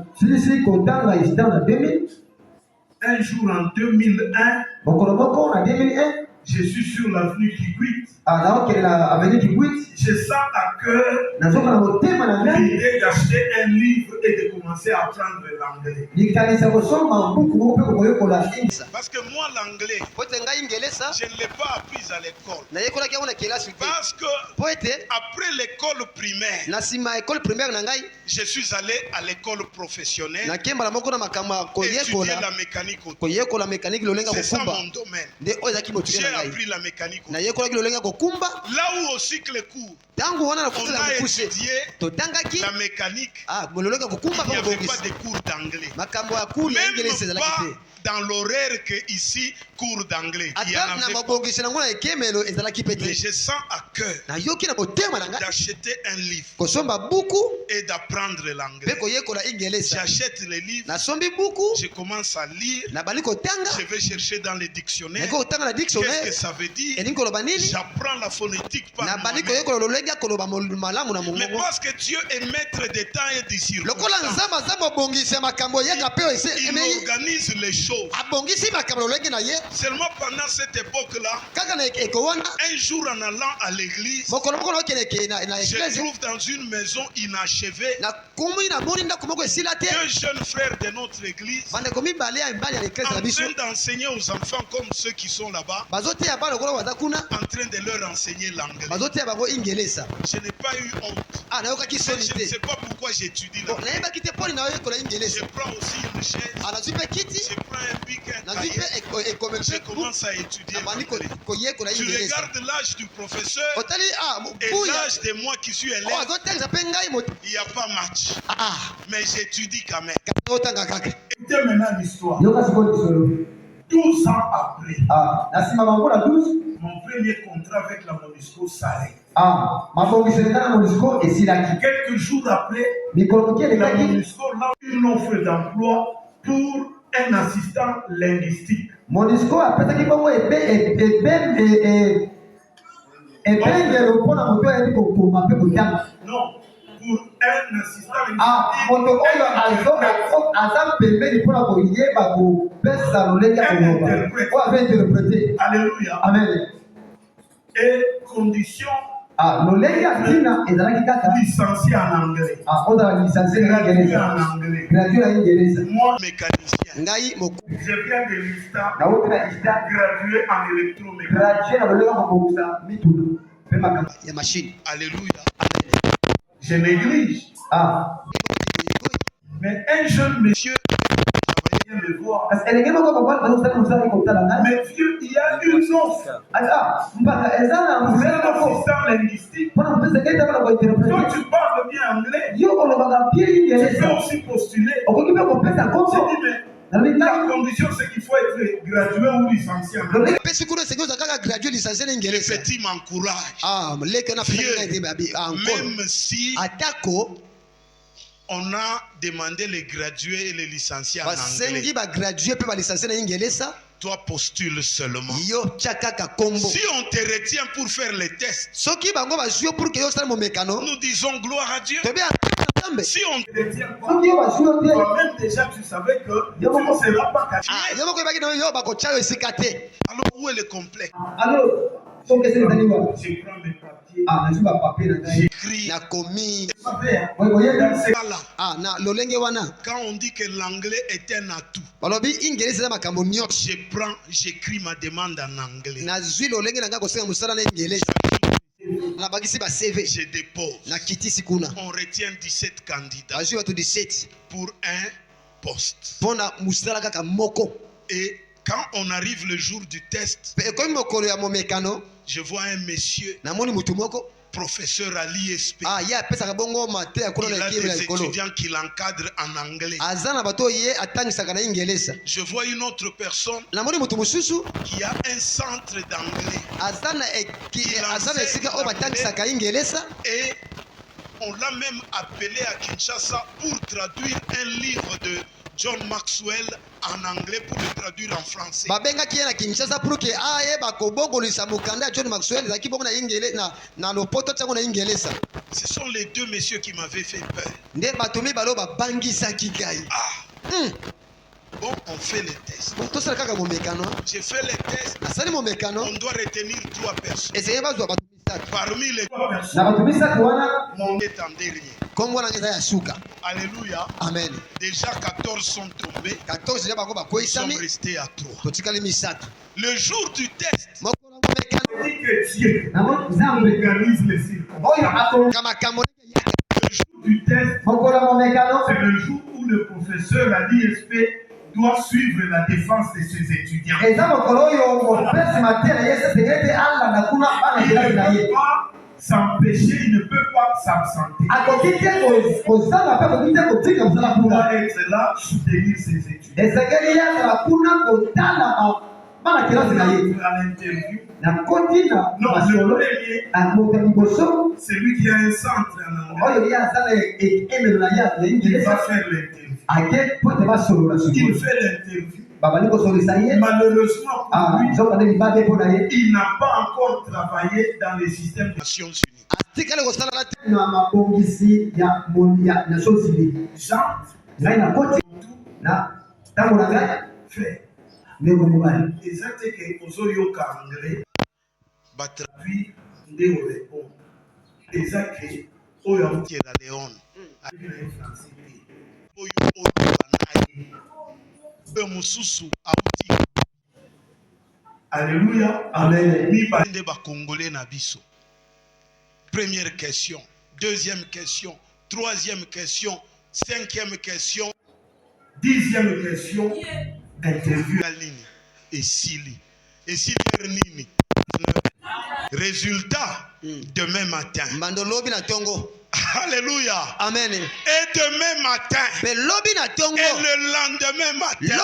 jour en 2001, je suis sur l'avenue Kikwit. Je sens à cœur l'idée d'acheter un livre et de commencer à apprendre l'anglais. Parce que moi, l'anglais, je ne l'ai pas appris à l'école. Parce que après l'école primaire, je suis allé à l'école professionnelle étudier la mécanique auto. C'est ça mon domaine. J'ai appris la mécanique auto. Là où au cycle court, on a étudié la mécanique, il n'y avait pas de cours d'anglais. Même pas dans l'horaire que ici, cours d'anglais. Il y en avait pas. Mais je sens à cœur d'acheter un livre et d'apprendre l'anglais. J'achète les livres, je commence à lire, je vais chercher dans les dictionnaires qu'est-ce que ça veut dire. J'apprends la phonétique par moi-même. Mais parce que Dieu est maître des temps et des circonstances, il organise les choses. Seulement pendant cette époque-là, un jour en allant à l'église, je trouve dans une maison inachevée 2 jeunes frères de notre église en train d'enseigner aux enfants comme ceux qui sont là-bas, en train de leur enseigner l'anglais. Je n'ai pas eu honte. Je ne sais pas pourquoi j'étudie l'anglais. Je prends aussi une chaise, je prends un bic, un cahier, je commence à étudier l'anglais. Tu regardes l'âge du professeur et l'âge de moi qui suis élève, il n'y a pas match. Mais j'étudie quand même. Écoutez maintenant l'histoire. 12 ans après, nasima bango na 12 mon premier contrat avec la MONUSCO s'arrête. mabongiseli na MONUSCO esilaki. Quelques jours après, mikolo moke la elekaki MONUSCO lance une offre d'emploi pour un assistant linguistique. MONUSCO apesaki bongo ebengelo mpona moto ayebi kokoma mpe kotanga. Non, pour un assistant moto oyo aza pembeni mpona koyeba kopesa lolenge ya koloba oyo ave interprete. Alléluia. Amen. Et condition lolenge ya ntina ezalaki kaka licencié en anglais. ozala licencié na Kiingereza, gradué na Kiingereza. Moi, mécanicien. Ngai je viens de l'ISTA, nauti na ista gradué en électromécanique. gradué na lolenge ya kobongisa mituna mpe makambo ya machine. Alléluia. Je néglige. Mais un jeune monsieur vient me voir. elenge moko babwana bazosala mosala kotala ngai. Mais Dieu, il y a une offre. mpaka eza na Vous êtes mosala moko assistant linguistique. mpona kopesa ngai tabana kointerprete. Toi, tu parles bien anglais. yo olobaka pie Tu peux Kiingereza aussi postuler. okoki mpe kopesa Je kombo. dis, mais la condition, c'est qu'il faut être gradué ou licencié en anglais. pesi kuna seki oza kaka gradué licencié na Les Kiingereza. petits m'encouragent. leki ona Même si atako on a demandé les gradués et les licenciés en basengi anglais, bagradué mpe balicencié na Kiingereza, toi postule seulement. yo tia kaka kombo. Si on te retient pour faire les tests, soki bango bazwi yo pour ke yo osala momekano nous disons gloire à Dieu. tobe nzambe. Si on Ne retiens pas. soki yo bazwi yo te Toi-même, déjà, tu savais que tu ne seras pas caché. yo moko oyebaki na yo bakotia yo esika te. alors où est le complexe? alors soki esili ezali wapi? Je prends mes papiers. nazwi bapapier na ngai J'écris. nakomi Vous savez, hein, oyebi Voilà. na lolenge wana Quand on dit que l'anglais est un atout, balobi Kiingereza eza makambo nyonso. j'écris ma demande en anglais. nazwi lolenge na ngai kosenga mosala na Kiingereza nabakisi ba CV Je dépose. na kitisi kuna On retient 17 candidats bazwi bato 17 pour un poste. mpona mosala kaka moko. Et quand on arrive le jour du test, mpe ekomi mokolo ya momekano je vois un monsieur, namoni motu moko professeur à l'ISP. ye apesaka bongo mate ya kuna Il na a ekimi na des likolo étudiants qui l'encadrent en anglais. aza na bato oyo ye atangisaka na Kiingereza. Je vois une autre personne namoni motu mosusu qui a un centre d'anglais. aza na esika oyo batangisaka Kiingereza, Et on l'a même appelé à Kinshasa pour traduire un livre de John Maxwell en anglais pour le traduire en français. babengaki ye na Kinshasa pour ke ayeba kobongolisa mokanda ya John Maxwell ezalaki bongo na lopoto tiango na Kiingereza. Ce sont les deux messieurs qui m'avaient fait peur. nde bato mibale oyo babangisaki ngai. Bon, on fait les tests. tosala kaka momekano. J'ai fait les tests. nasali momekano On doit retenir 3 personnes. esenge bazwa bato misatu. Parmi les trois personnes, na bato misatu wana mon est en dernier. kombo wana eza ya suka. Alléluia. amen. Déjà 14 sont tombés. 14 ya bango Nous sommes bakweyisami restés à 3. totikali misatu. Le jour du test, mokolo ya momekano dit que Dieu nzambe organise les circonstances. oyo akonga makambo Le jour du test, mokolo ya momekano c'est le jour où le professeur à l'ISP doit suivre la défense de ses étudiants. eza mokolo oyo mopesi mateya ye sesenge ete alanda kuna bana Il kelasi na ne ye peut pas s'empêcher, il ne peut pas s'absenter. akoki te kozanga mpe akoki te kotika mosala Il kuna. doit être là, soutenir ses étudiants. esengeli ye azala kuna kotala bana kelasi na ye. À l'interview, nakoti na non, le masolo premier, moto ya liboso c'est lui qui a un centre en anglais. oyo ye aza na emelo na ye ya Il va Kiingereza faire l'interview. ake po ete basolola Il sikoyo fait l'interview. babali kosolisa ye. Malheureusement pour lui, nzokande libabe mpo na ye il n'a pas encore travaillé dans les systèmes de Nations Unies. atikali kosalala te na mabongisi ya Nations Unies. Jean, ngai nakoti na ntango na ngai fait. ndeko mobali Exact que ozoyoka anglais, Batra puis nde orépond. Exact que oyo qui est la Léon. akoki na ye français te. Oyo Olubanaye. Oyo Mususu Auti. Alléluia. amen. Mibale. Nde ba Congolais na biso. Première question. Deuxième question. Troisième question. Cinquième question. 10e question. Interview. Nini esili nini résultat demain matin mbando lobi na ntongo Alléluia. Amen. Et demain matin. Et le lendemain matin.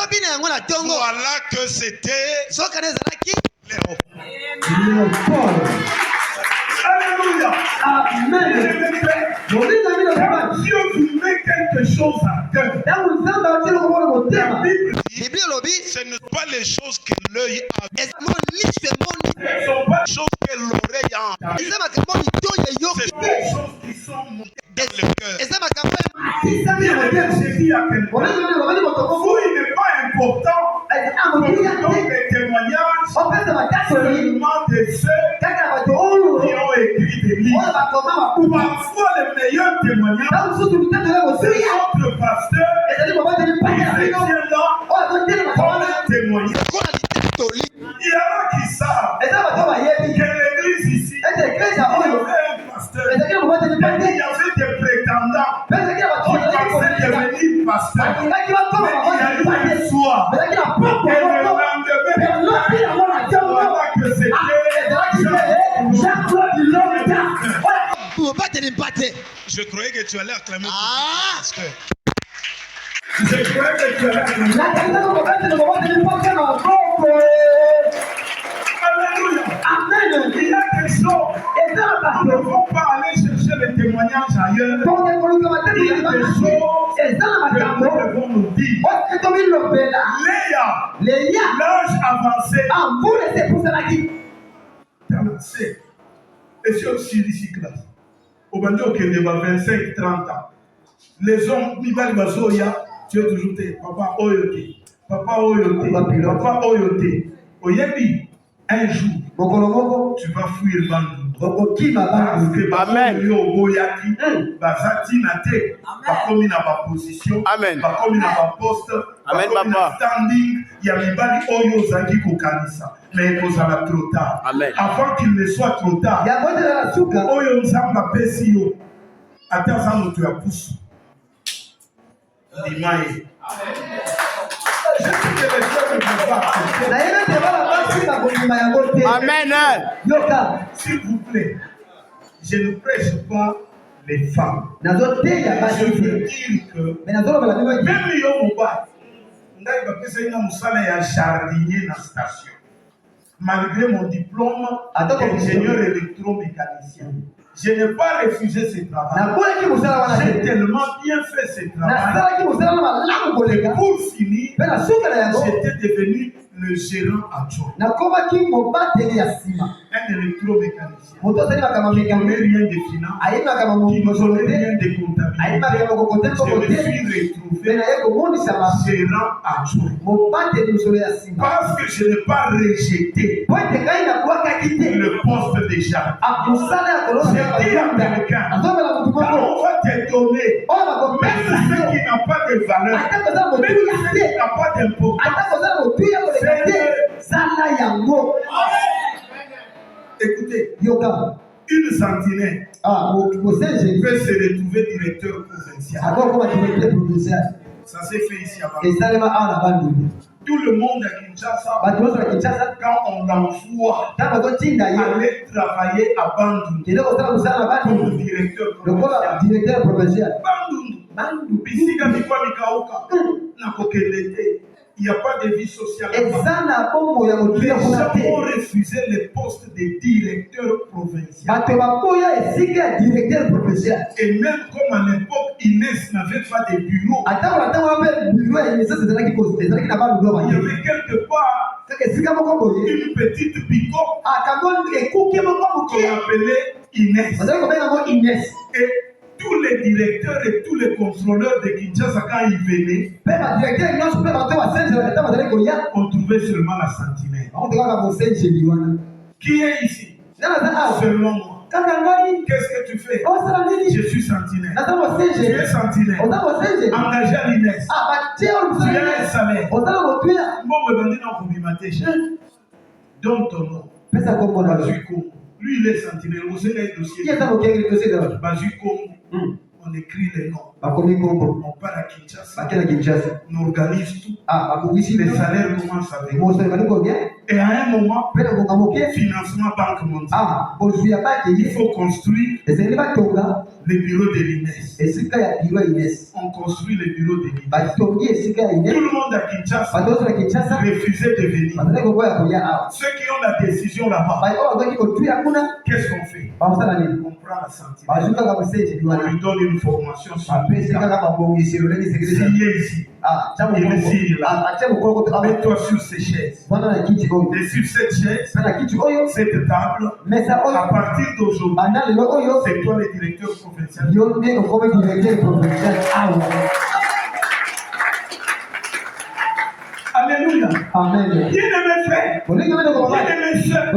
Voilà que c'était Léopold. Alléluia. Amen. Dieu vous met quelque chose à cœur. La Bible dit, ce ne sont pas les choses que l'œil a vues. Ce ne sont pas les choses que l'oreille a entendues. C'est des choses qui sont montées dans le cœur. j'ai dit à quelqu'un, vous, il n'est pas important pour des témoignages seulement de ceux qui ont écrit des livres. Parfois, les meilleurs témoignages, c'est notre pasteur qui se tient là pour témoigner. Il y en a qui savent que l'église ici, il y avait un pasteur, il y avait des prétendants qui pensaient devenir pasteur. Mais il y a eu un soir, et le lendemain, voilà que c'était Je croyais que tu allais acclamer pour pasteur. Je croyais que tu allais acclamer. Alléluia. Amen. Il y a des choses. Nous ne devons pas aller chercher les témoignages ailleurs. Il y a des choses que nous devons nous dire. Léa, l'âge avancé. Et c'est aussi ici, classe. Au Bando Kendeba, 25-30 ans. Les hommes, tu es toujours papa Oyote. Papa Oyote. Papa Oyote. Oyebi, un jour, tu vas fouiller le bandou. Parce que Amen. Amen. Position. Amen. Amen, papa. Standing, il y a Mibali Oyo Zaki Kokanisa. Mais il faut aller trop tard. Amen. Avant qu'il ne soit trop tard. Oyo Nzamba Pesio. Attends, ça nous tu as poussé. Dimaye. Amen. S'il vous plaît, je ne prêche pas les femmes. Je veux dire que même yo mobile, on a jardinier dans la station. Malgré mon diplôme d'ingénieur électromécanicien, je n'ai pas refusé ce travail. J'ai tellement bien fait ce travail. Pour finir, j'étais devenu le gérant adjoint. Un électromécanicien. Qui ne connaît rien de finance. Qui ne connaît rien de comptabilité. Je me suis retrouvé gérant adjoint. Parce que je n'ai pas rejeté le poste de jardin. J'ai dit à quelqu'un, quand on va te donner, même ce qui n'a pas de valeur, même ce qui n'a pas d'importance, écoutez, une sentinelle peut se retrouver directeur provincial. Ça s'est fait ici à Bandundu. Tout le monde à Kinshasa, quand on l'envoie aller travailler à Bandundu comme directeur provincial. Bandundu, il n'y a pas de vie sociale. Les gens ont refusé le poste de directeur provincial. Et même comme à l'époque, Inès n'avait pas de bureau, il y avait quelque part une petite pick-up qu'on appelait Inès. Et tous les directeurs et tous les contrôleurs de Kinshasa, quand ils venaient, on trouvait seulement la sentinelle. Qui est ici? Seulement moi. Qu'est-ce que tu fais? Je suis sentinelle. Tu es sentinelle. Engagé à l'Inès. Tu as un salaire. Donc ton nom. Lui, il est sentinelle. Vous avez le dossier. On écrit les noms. On part à Kinshasa. On organise tout. Les salaires commencent à venir. Et à un moment, financement Banque mondiale. Il faut construire les bureaux de l'INES. On construit les bureaux de l'INES. Tout le monde à Kinshasa refusait de venir. Ceux qui ont la décision là-bas, qu'est-ce qu'on fait? On prend la centime. On lui donne une formation sur ici. Il signe là. Mets-toi sur ces chaises. Et sur cette chaise, cette table, à partir d'aujourd'hui, c'est toi le directeur provincial. Alléluia. Amen. Bien-aimés frères, bien-aimés sœurs,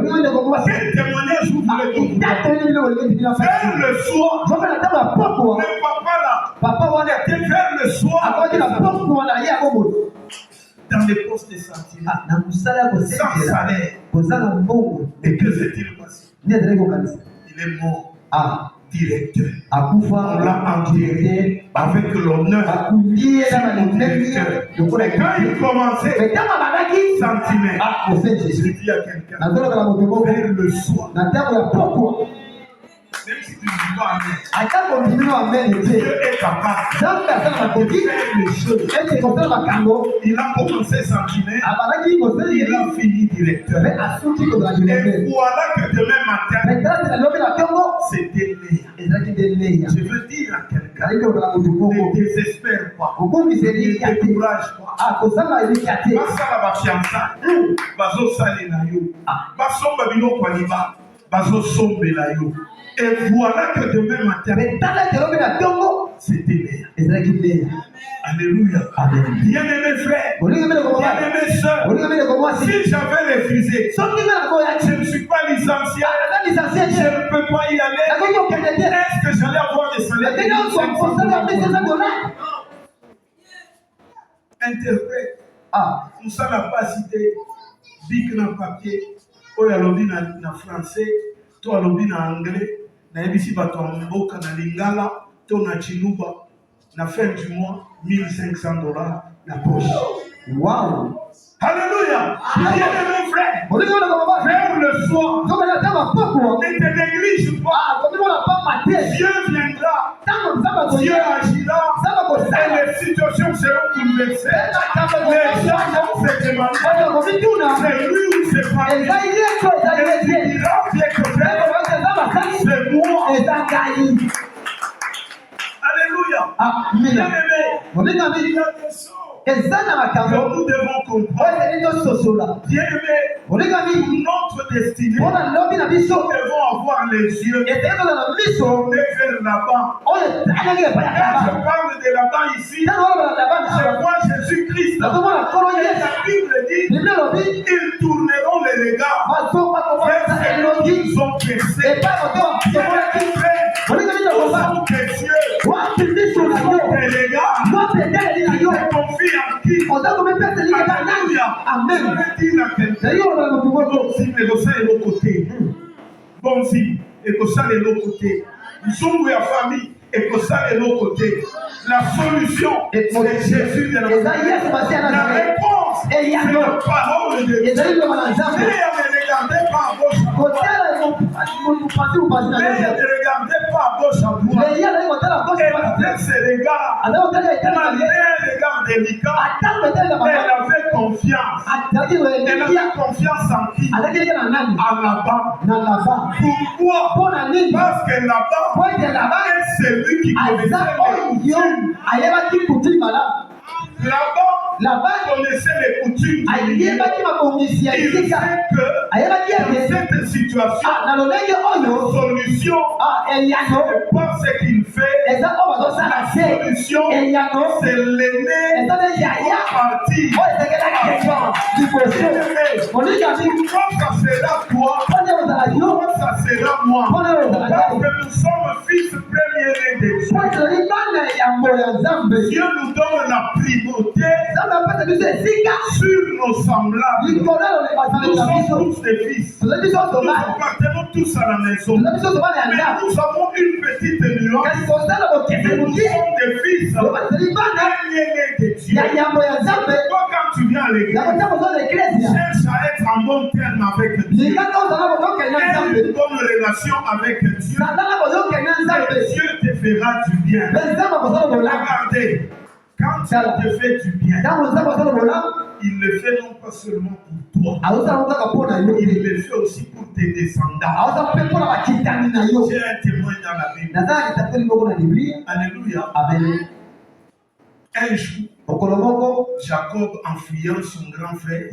quel témoignage vous voulez donner? Vers le soir, le papa là, vers le soir, dans les postes de sentinelle, sans salaire. Et que s'est-il passé? Il est mort. Directeur. On l'a enterré avec l'honneur. Et quand il commençait, sentinelle, je dis à quelqu'un, vers le soir, même si tu ne dis pas Amen, Dieu est capable de faire les choses. Il a commencé sentinelle, il a fini directeur. Et voilà que demain matin, c'était Léa. Je veux dire à quelqu'un, ne désespère pas, ne décourage pas. Basala bafiançailles, bazosala na yo, basomba bino kwaliba, bazosombela yo. Et voilà que demain matin, c'était Léa. Alléluia. Bien-aimés frères, bien-aimés sœurs, si j'avais refusé, je ne suis pas licencié, je ne peux pas y aller. Est-ce que j'allais avoir des salaires? Interprète. Tout ça n'a pas cité. Bic dans le papier, ou à l'objet en français, toi à l'objet en anglais, na ebisi bato en mboka na lingala, to na chiluba, na fin du mois, $1,500 na poche. Wow! Alléluia! Bien-aimés frères, vers le soir, ne te néglige pas. Dieu viendra, Dieu agira, et les situations seront bouleversées. Les gens vont se demander, c'est lui ou c'est pas lui. Et tu diras, bien que c'est moi. Alléluia! Bien-aimés, il y a des choses que nous devons comprendre. Bien-aimés, pour notre destinée, nous devons avoir les yeux tournés vers là-bas. Quand je parle de là-bas ici, je vois Jésus-Christ. La Bible dit, ils tourneront les regards vers ceux qu'ils ont pressés. Nous sommes précieux. Les regards, ils confient en qui? Alléluia. Amen. Je veux dire à quelqu'un, bon si, mais le sein est l'autre côté. Bon si, et que ça est l'autre côté. Nous sommes la famille, et que ça est l'autre côté. La solution, c'est Jésus de la réponse, c'est la parole de Dieu. Ne regardez pas à gauche. Ne regardez pas à gauche à droite. Et avec ces regards, elle avait un regard délicat. Elle avait confiance. Elle avait confiance en qui? En là-bas. Pourquoi? Parce que là-bas, c'est lui qui connaissait les coutumes. Là-bas, connaissait les coutumes. Il sait que dans cette situation, la solution n'est pas ce qu'il fait. La solution, c'est l'aimer partir. Quand ça sera toi, quand ça sera moi, parce que nous sommes fils premier-nés de Dieu. Dieu nous donne la primauté sur nos semblables. Nous sommes tous des fils. Nous appartenons tous à la maison. Mais nous avons une petite nuance. Nous sommes des fils. De Dieu. Toi, quand tu viens à l'église, cherche à être en bon terme avec Dieu. Aie une bonne relation avec Dieu. Et Dieu te fera du bien. Regardez, quand Dieu te fait du bien, il le fait non pas seulement pour toi, il le fait aussi pour tes descendants. J'ai un témoin dans la Bible. Alléluia. Amen. Un jour, Jacob, en fuyant son grand frère,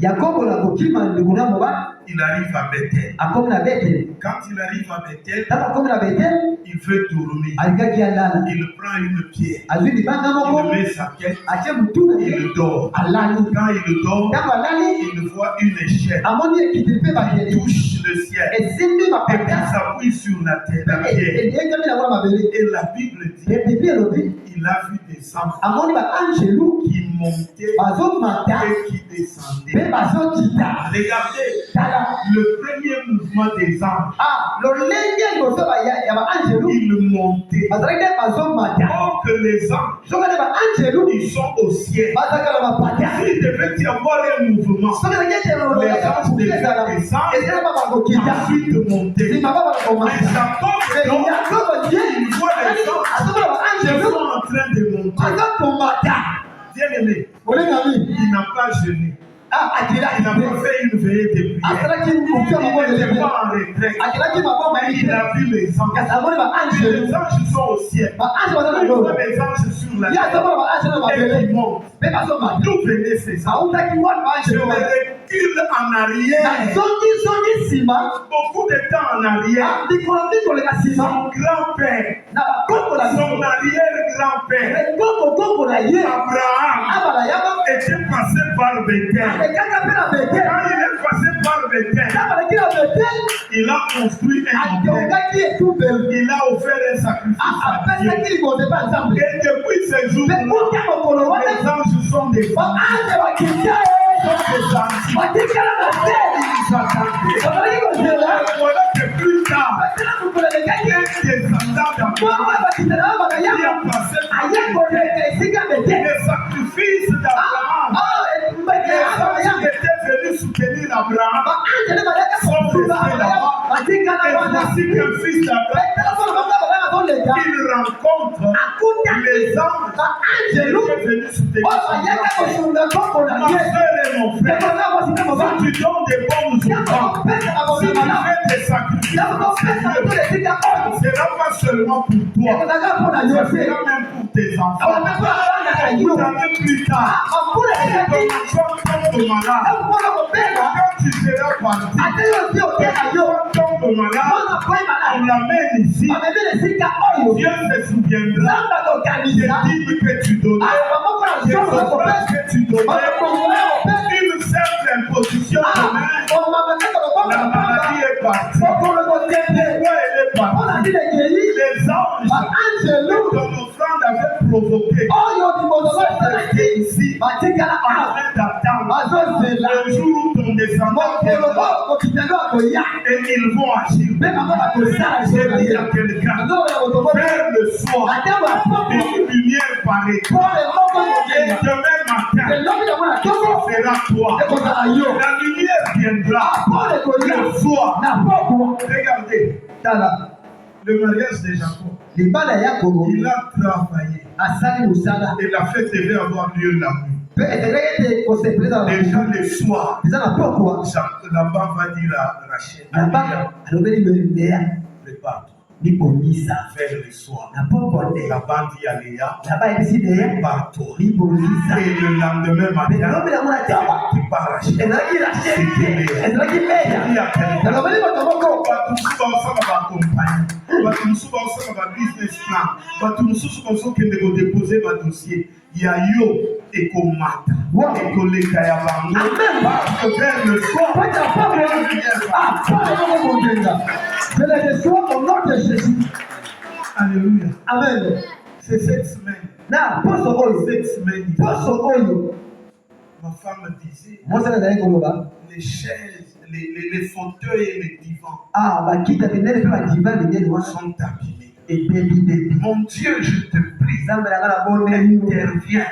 il arrive à Bethel. Quand il arrive à Bethel, il veut dormir. Il prend une pierre, il met sa tête, il dort. Quand il dort, il voit une échelle qui touche le ciel et qui s'appuie sur la terre, la pierre. Et la Bible dit, il a vu des anges qui montaient et qui descendaient. Regardez le premier mouvement des anges. Ils montaient. Or que les anges, ils sont au ciel. S'il devait y avoir un mouvement, les anges devaient descendre et ensuite monter. Mais Jacob, il voit les anges qui sont en train de monter. Bien-aimé, il n'a pas jeûné. Il n'a pas fait une veillée de prière. Il n'était pas en retraite. Il a vu les anges. Les anges sont au ciel. Il voit les anges sur la terre. Et ils montent. D'où venaient ces anges? Je me recule en arrière. Beaucoup de temps en arrière. Son grand-père, son arrière-grand-père, Abraham, était passé par Bethel. Quand il est passé par Bethel, il a construit un autel. Il a offert un sacrifice à Dieu. Et depuis ce jour-là, les anges sont des femmes. Voilà que plus tard, un descendant d'Abraham qui a passé par les sacrifices d'Abraham. Les anges qui étaient venus soutenir Abraham sont restés là-bas. Et voici qu'un fils d'Abraham, il rencontre les anges qui étaient venus soutenir Abraham. Ma soeur et mon frère, si tu donnes des bons enfants, si tu fais des sacrifices, ce sera pas seulement pour toi, ce sera même pour tes enfants. Vous avez plus tard, quand ton enfant tombe malade, quand tu seras parti, quand tombe malade, on l'amène ici. Dieu se souviendra des dîmes que tu donnais, des offrandes que tu donnais, une simple imposition de main. La maladie est partie. Pourquoi elle est partie? Les anges, ton offrande avait provoqué. Ici, en train d'attendre le jour où ton descendant viendra et ils vont agir. J'ai dit à quelqu'un, vers le soir, une lumière paraîtra. Et demain matin, ce sera toi. La lumière viendra le soir. Regardez, le mariage de Jacob, il a travaillé. Et la fête devait avoir lieu la nuit. Déjà le soir, Laban va dire à Rachel, prépare-toi. Vers le soir, Laban dit à Léa, prépare-toi. Et le lendemain matin, tu pars Rachel. C'était Léa. Il y a quelqu'un. Business plan. Déposer votre dossier. Il y a yo et komata. Et koleka ya bango. Parce que vers le soir, je les reçois au nom de Jésus. Alléluia. Amen. C'est cette semaine. na poso oyo Cette semaine, poso oyo ma femme disait, mosala ezali koloba les chaises, les fauteuils et les divans bakita minene mpe badiva minene wana sont abîmés. ebebibebi Mon Dieu, je te prie, nzambe nanga na boneli interviens.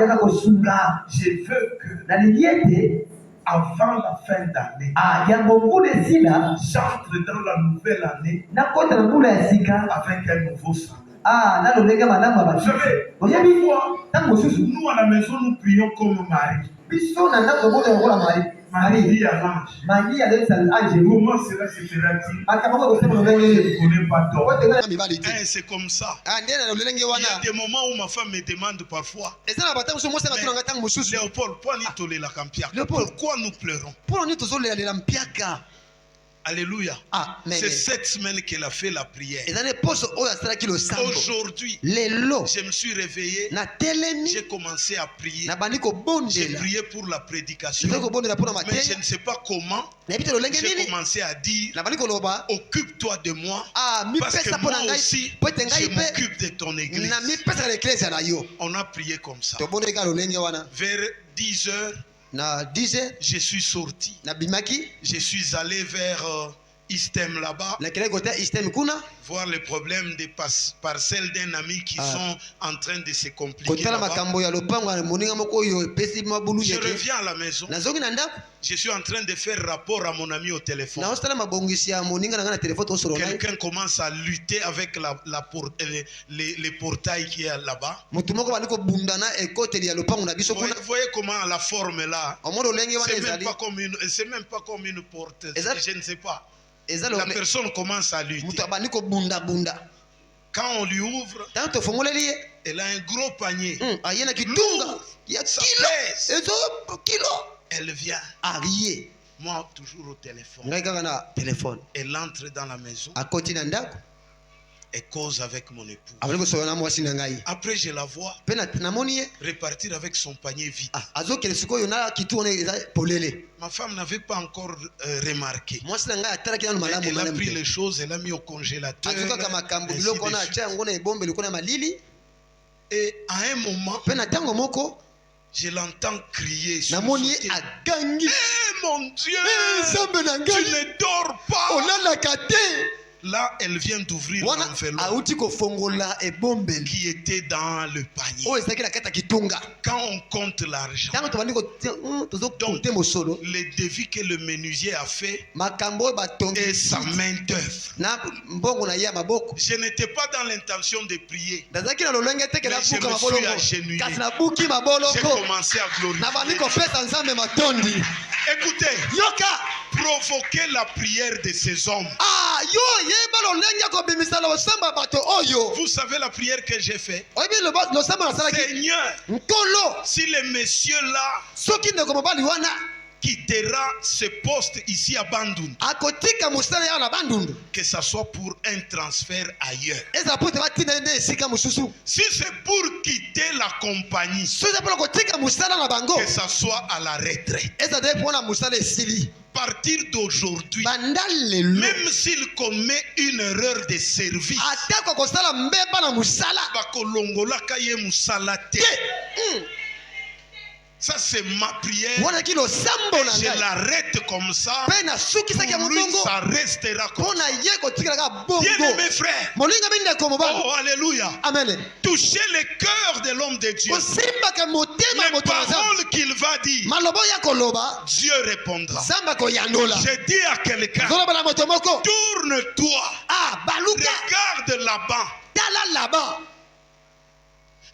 yaka kosunga Je veux que nalingi ete avant la fin d'année, yango ngula esila j'entre dans la nouvelle année nakota na ngula ya sika avec un nouveau sang. na lolenge malamu ya Vous bato savez, oyebi parfois, ntango mosusu nous à la maison, nous prions comme Marie. biso na ndako moko lokola Marie dit à l'ange, Marie alekisa angeli comment cela se fera-t-il? makambo ngo kosema lolenge Je nini ne connais pas d'homme. ote nga mibali te C'est comme ça. nde na lolenge Il y a wana des moments où ma femme me demande parfois, eza na bata mosusu mosanga tunanga ntango mosusu Léopold, Léopold. pourquoi nous pleurons? mpona nini tozolelalela mpiaka Alléluia. amen C'est cette semaine qu'elle a fait la prière. eza nde poso oyo asalaki losambo Aujourd'hui, lelo je me suis réveillé, natelemi j'ai commencé à prier. nabandi J'ai kobondela prié pour la prédication. nazali kobondela mpona Mais je mateya ne sais pas comment, nayebi te lolenge j'ai nini commencé à dire, nabandi koloba occupe-toi de moi, parce que mipesa mpo moi na ngai aussi, po ete je ngai mpe m'occupe de ton église. na mipesaka na eklesia na yo On a prié comme ça. tobondeli kaka lolenge wana Vers 10 heures, na 10 je suis sorti. nabimaki Je suis allé vers Istem là-bas, nakelaki kota istem kuna voir les problèmes des parcelles d'un ami qui sont en train de se compliquer kotala là-bas. makambo ya lopango ya moninga moko oyo epesi mabulu Je yeke reviens à la maison. nazongi na ndako Je suis en train de faire rapport à mon ami au téléphone. naosala mabongisi ya moninga na ngai na telefone tosolo ngai Quelqu'un commence à lutter avec les portails qui est là-bas. motu moko bandi kobunda na ekoteli ya lopango na biso kuna Vous voyez comment la forme là, omona olenge wana c'est même ezali pas comme une porte. Exact. Je ne sais pas. eza La personne commence à lutter. moto abandi kobundabunda Quand on lui ouvre, ntango tofongoleli ye elle a un gros panier. aye na kitunga ya Ça kilo pèse. ezo kilo Elle vient. aye Moi, toujours au téléphone. ngai kaka na telefone Elle entre dans la maison akoti na ndako et cause avec mon époux. abandi kosola na mwasi na ngai Après, je la vois mpe namoni ye repartir avec son panier vide. azokende sikoyo na kitu wana eza polele Ma femme n'avait pas encore remarqué. mwasi na ngai atalaki nano Mais malamu elle a malamu pris te les choses, elle a mis au congélateur. azokaka makambo ainsi biloko de wana suite. atya yango na ebombeli kuna malili Et à un moment, mpe na ntango moko je l'entends crier. namoni ye sursauter. agangi Eh mon Dieu, nzambe na tu ngai ne dors pas. olalaka te Là, elle vient d'ouvrir wana l'enveloppe auti kofongola ebombeli qui était dans le panier. oyo ezalaki na kati ya kitunga Quand on compte l'argent, ntango tobandi tozokonte mosolo les devis que le menuisier a fait makambo oyo batongi et sa main d'œuvre. na mbongo na ye ya maboko Je n'étais pas dans l'intention de prier. nazalaki na lolenge teke Mais je nabuka me suis maboloko agenouillé. kasi nabuki J'ai maboloko commencé à glorifier. nabandi kopesa nzambe matondi Écoutez, yoka provoquez la prière de ces hommes. yo yeba lolenge ya kobimisa losamba bato oyo Vous savez la prière que j'ai faite? oyebi losamba nasalaki Seigneur, nkolo si les messieurs-là soki ndeko mobali wana quittera ce poste ici à Bandung, akotika mosala yawa na bandundu que ça soit pour un transfert ailleurs. ezala po ete batinda ye nde esika mosusu Si c'est pour quitter la compagnie, so eza mpona kotika mosala na bango que ça soit à la retraite. eza te mpona mosala esili À partir d'aujourd'hui, banda lelo même s'il commet une erreur de service, atako kosala mbeba na mosala bakolongolaka ye musala te. Ça c'est ma prière. wanaki losambo na Je ngai l'arrête comme ça. mpe nasukisaki ya Pour lui, mobongo ça restera comme mpo ça. na ye kotikalaka bongo Bien-aimés frères, molinga mindeko mobali oh alléluia, amen touchez le cœur de l'homme de Dieu. kosimbaka motema Les moto na nzambe paroles qu'il va dire, maloba ya koloba Dieu répondra. nzambe akoyandola Je dis à quelqu'un, zoloba na moto moko tourne-toi, baluka regarde là-bas. tala laba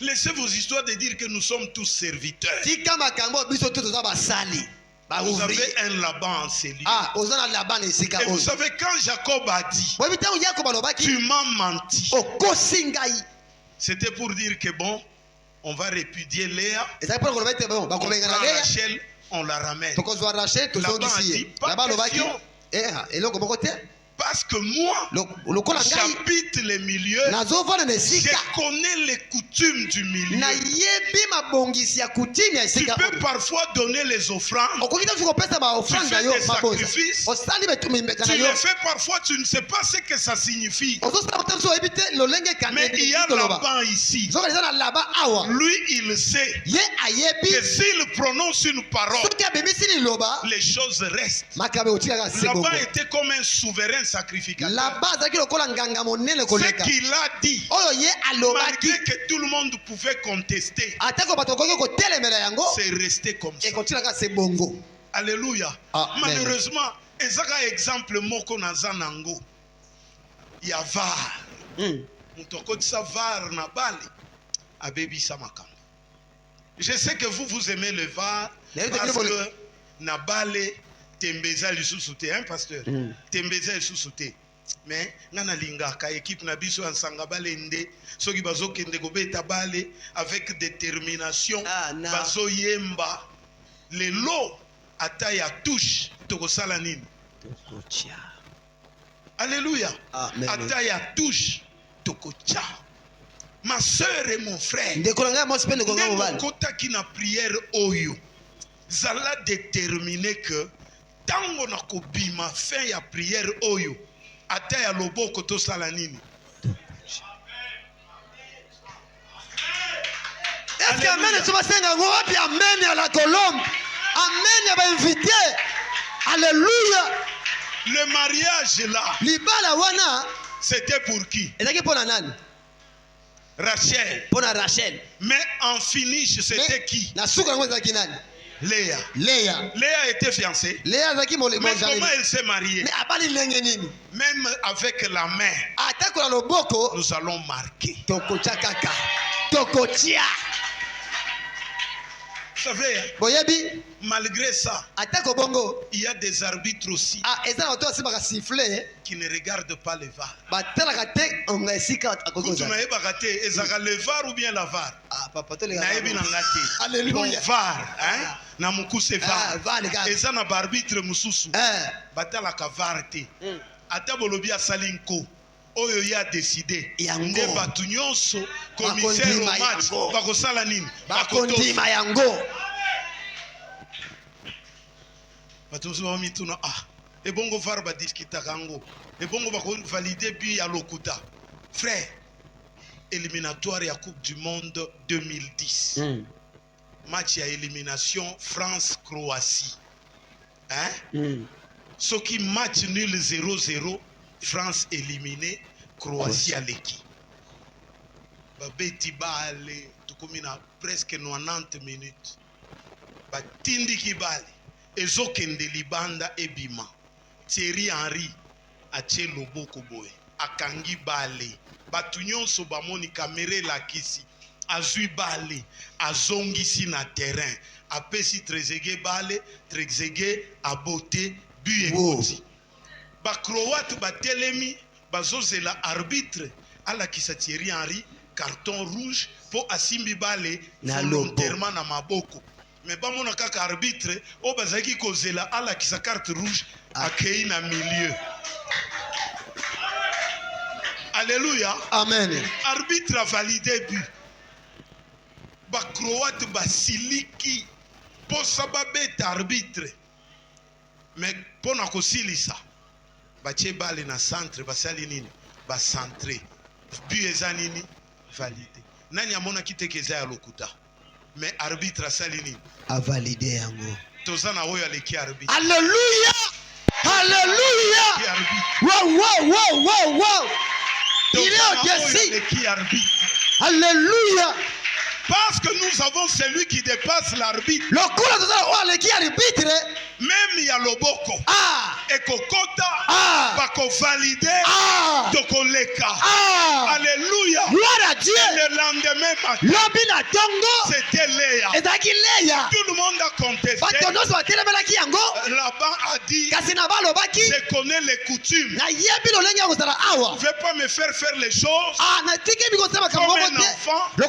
Laissez vos histoires de dire que nous sommes tous serviteurs. tika makambo biso to toza basali Vous baouvrier avez un Laban en ces lieux. oza na laba na esika Et vous oyo savez, quand Jacob a dit, boyebi ntango yakobo alobaki tu m'as menti, okosi ngai c'était pour dire que bon, on va répudier Léa, ezali mpona koloba ete bon on prend bakobenga na leya Rachel, on la ramène. tokozwa rachel Laban a tozongisi dit, ye pas laba alobaki question. eloko moko te Parce que moi, j'habite les milieux, je connais les coutumes du milieu. Tu peux parfois donner les offrandes, tu fais des sacrifices, tu les fais parfois, tu ne sais pas ce que ça signifie. Mais il y a Laban ici. Lui, il sait que s'il prononce une parole, les choses restent. Laban était comme un souverain sacrificateur. Ce qu'il a dit, malgré que tout le monde pouvait contester, c'est resté comme ça. Alléluia. Malheureusement, ezaka exemple moko na zanango ya var. Mutokotisa var na bale abebisa makambo. Je sais que vous aimez le var parce que na bale tembeza lisusu te, hein pasteur? Tembeza lisusu te. Mais ngana lingaka équipe na biso ansanga bale nde soki bazokende kobeta bale avec détermination bazo yemba lelo ata ya touche tokosala nini? Alléluia. Ata ya touche tokocha. Ma sœur et mon frère, kota ki na prière oyo zala déterminé que tango na kobima fin ya prière oyo ata ya loboko tosala nini? Est-ce que amen tu vas senga ngopi amen à la Colombe? Amen ya ba invité. Alléluia. Le mariage là, libala wana c'était pour qui? ezaki pona nani? Rachel. Pona Rachel. Mais en finish c'était qui? Na suka ngo ezaki nani? Léa. Léa était fiancée. Léa ezaki mo. Mais comment elle s'est mariée? Mais abali lenge nini? Même avec la main. Atako na loboko nous allons marquer. Tokocha kaka. Tokotia. Vous savez, malgré ça, il y a des arbitres aussi qui ne regardent pas le VAR. Vous n'avez pas raté, le VAR ou bien la VAR? Alléluia. VAR, hein? Namukuse VAR. Et ça n'a pas arbitre mususu. Batalaka VAR te. Ata bolobi asalinko. Oyo ya décidé. Nde batu nyonso commissaire au match bakosala nini? Bakondima yango. Batu so mituna et bongo VAR ba discuta kango. Et bongo ba valider bi ya lokuta. Frère, éliminatoire ya Coupe du monde 2010. Match ya élimination France-Croatie. Hein? Ce qui match nul 0-0. France éliminée, Croatie à l'équipe. Babeti bale, tukumina presque 90 minutes. Batindi kibale, ezokende libanda ebima. Thierry Henry atie loboko boye, akangi bale. Batunyon so bamoni kamere la kisi. Azui bale, azongisi na terrain. Apesi Trezeguet bale, Trezeguet abote, bu ekoti. Ba Croate ba telemi bazozela arbitre ala kisa Thierry Henry carton rouge pour asimbi bale volontairement na maboko. Mais ba mona kaka arbitre o bazaki kozela ala kisa carte rouge akei na milieu. Alléluia. Amen. Arbitre a validé but. Ba Croate ba siliki po sababeta arbitre. Mais pona ko silisa batie bale na centre basali nini ba centré but eza nini validé nani amona kiteke eza ya lokuta mais arbitre asali nini a validé yango tozana oyo aleki arbitre. Alléluia. Alléluia. Wow. Il est au-dessus. Alléluia. Parce que nous avons celui qui dépasse l'arbitre. Même il y a loboko. Et kokota. Bako validé. Tokoleka. Alléluia. Le lendemain matin. C'était Léa. Tout le monde a contesté. Laban a dit. Je connais les coutumes. Vous ne pouvez pas me faire les choses. Comme un enfant qui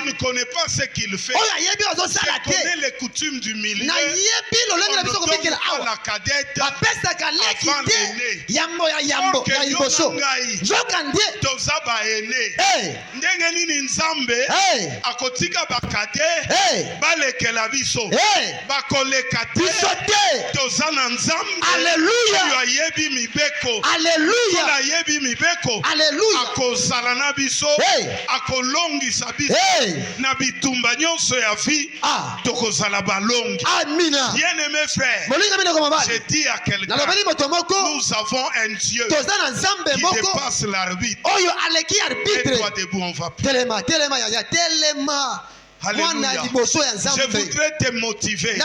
ne connaît pas ce qu'il fait. Je connais les coutumes du milieu. On ne donne pas la cadette avant l'aîné. yambo ya yambo ya liboso nzoka ndie toza baene ndenge nini nzambe akotika bakade balekela biso bakoleka te toza na nzambe oyo ayebi mibeko oyo ayebi mibeko akozala na biso akolongisa biso na bitumba nyonso ya vie tokozala balongi. Bien-aimé frère, je dis à quelqu'un, nous avons un Dieu qui dépasse l'arbitre. Mets-toi debout, on va prier. Alléluia. Je voudrais te motiver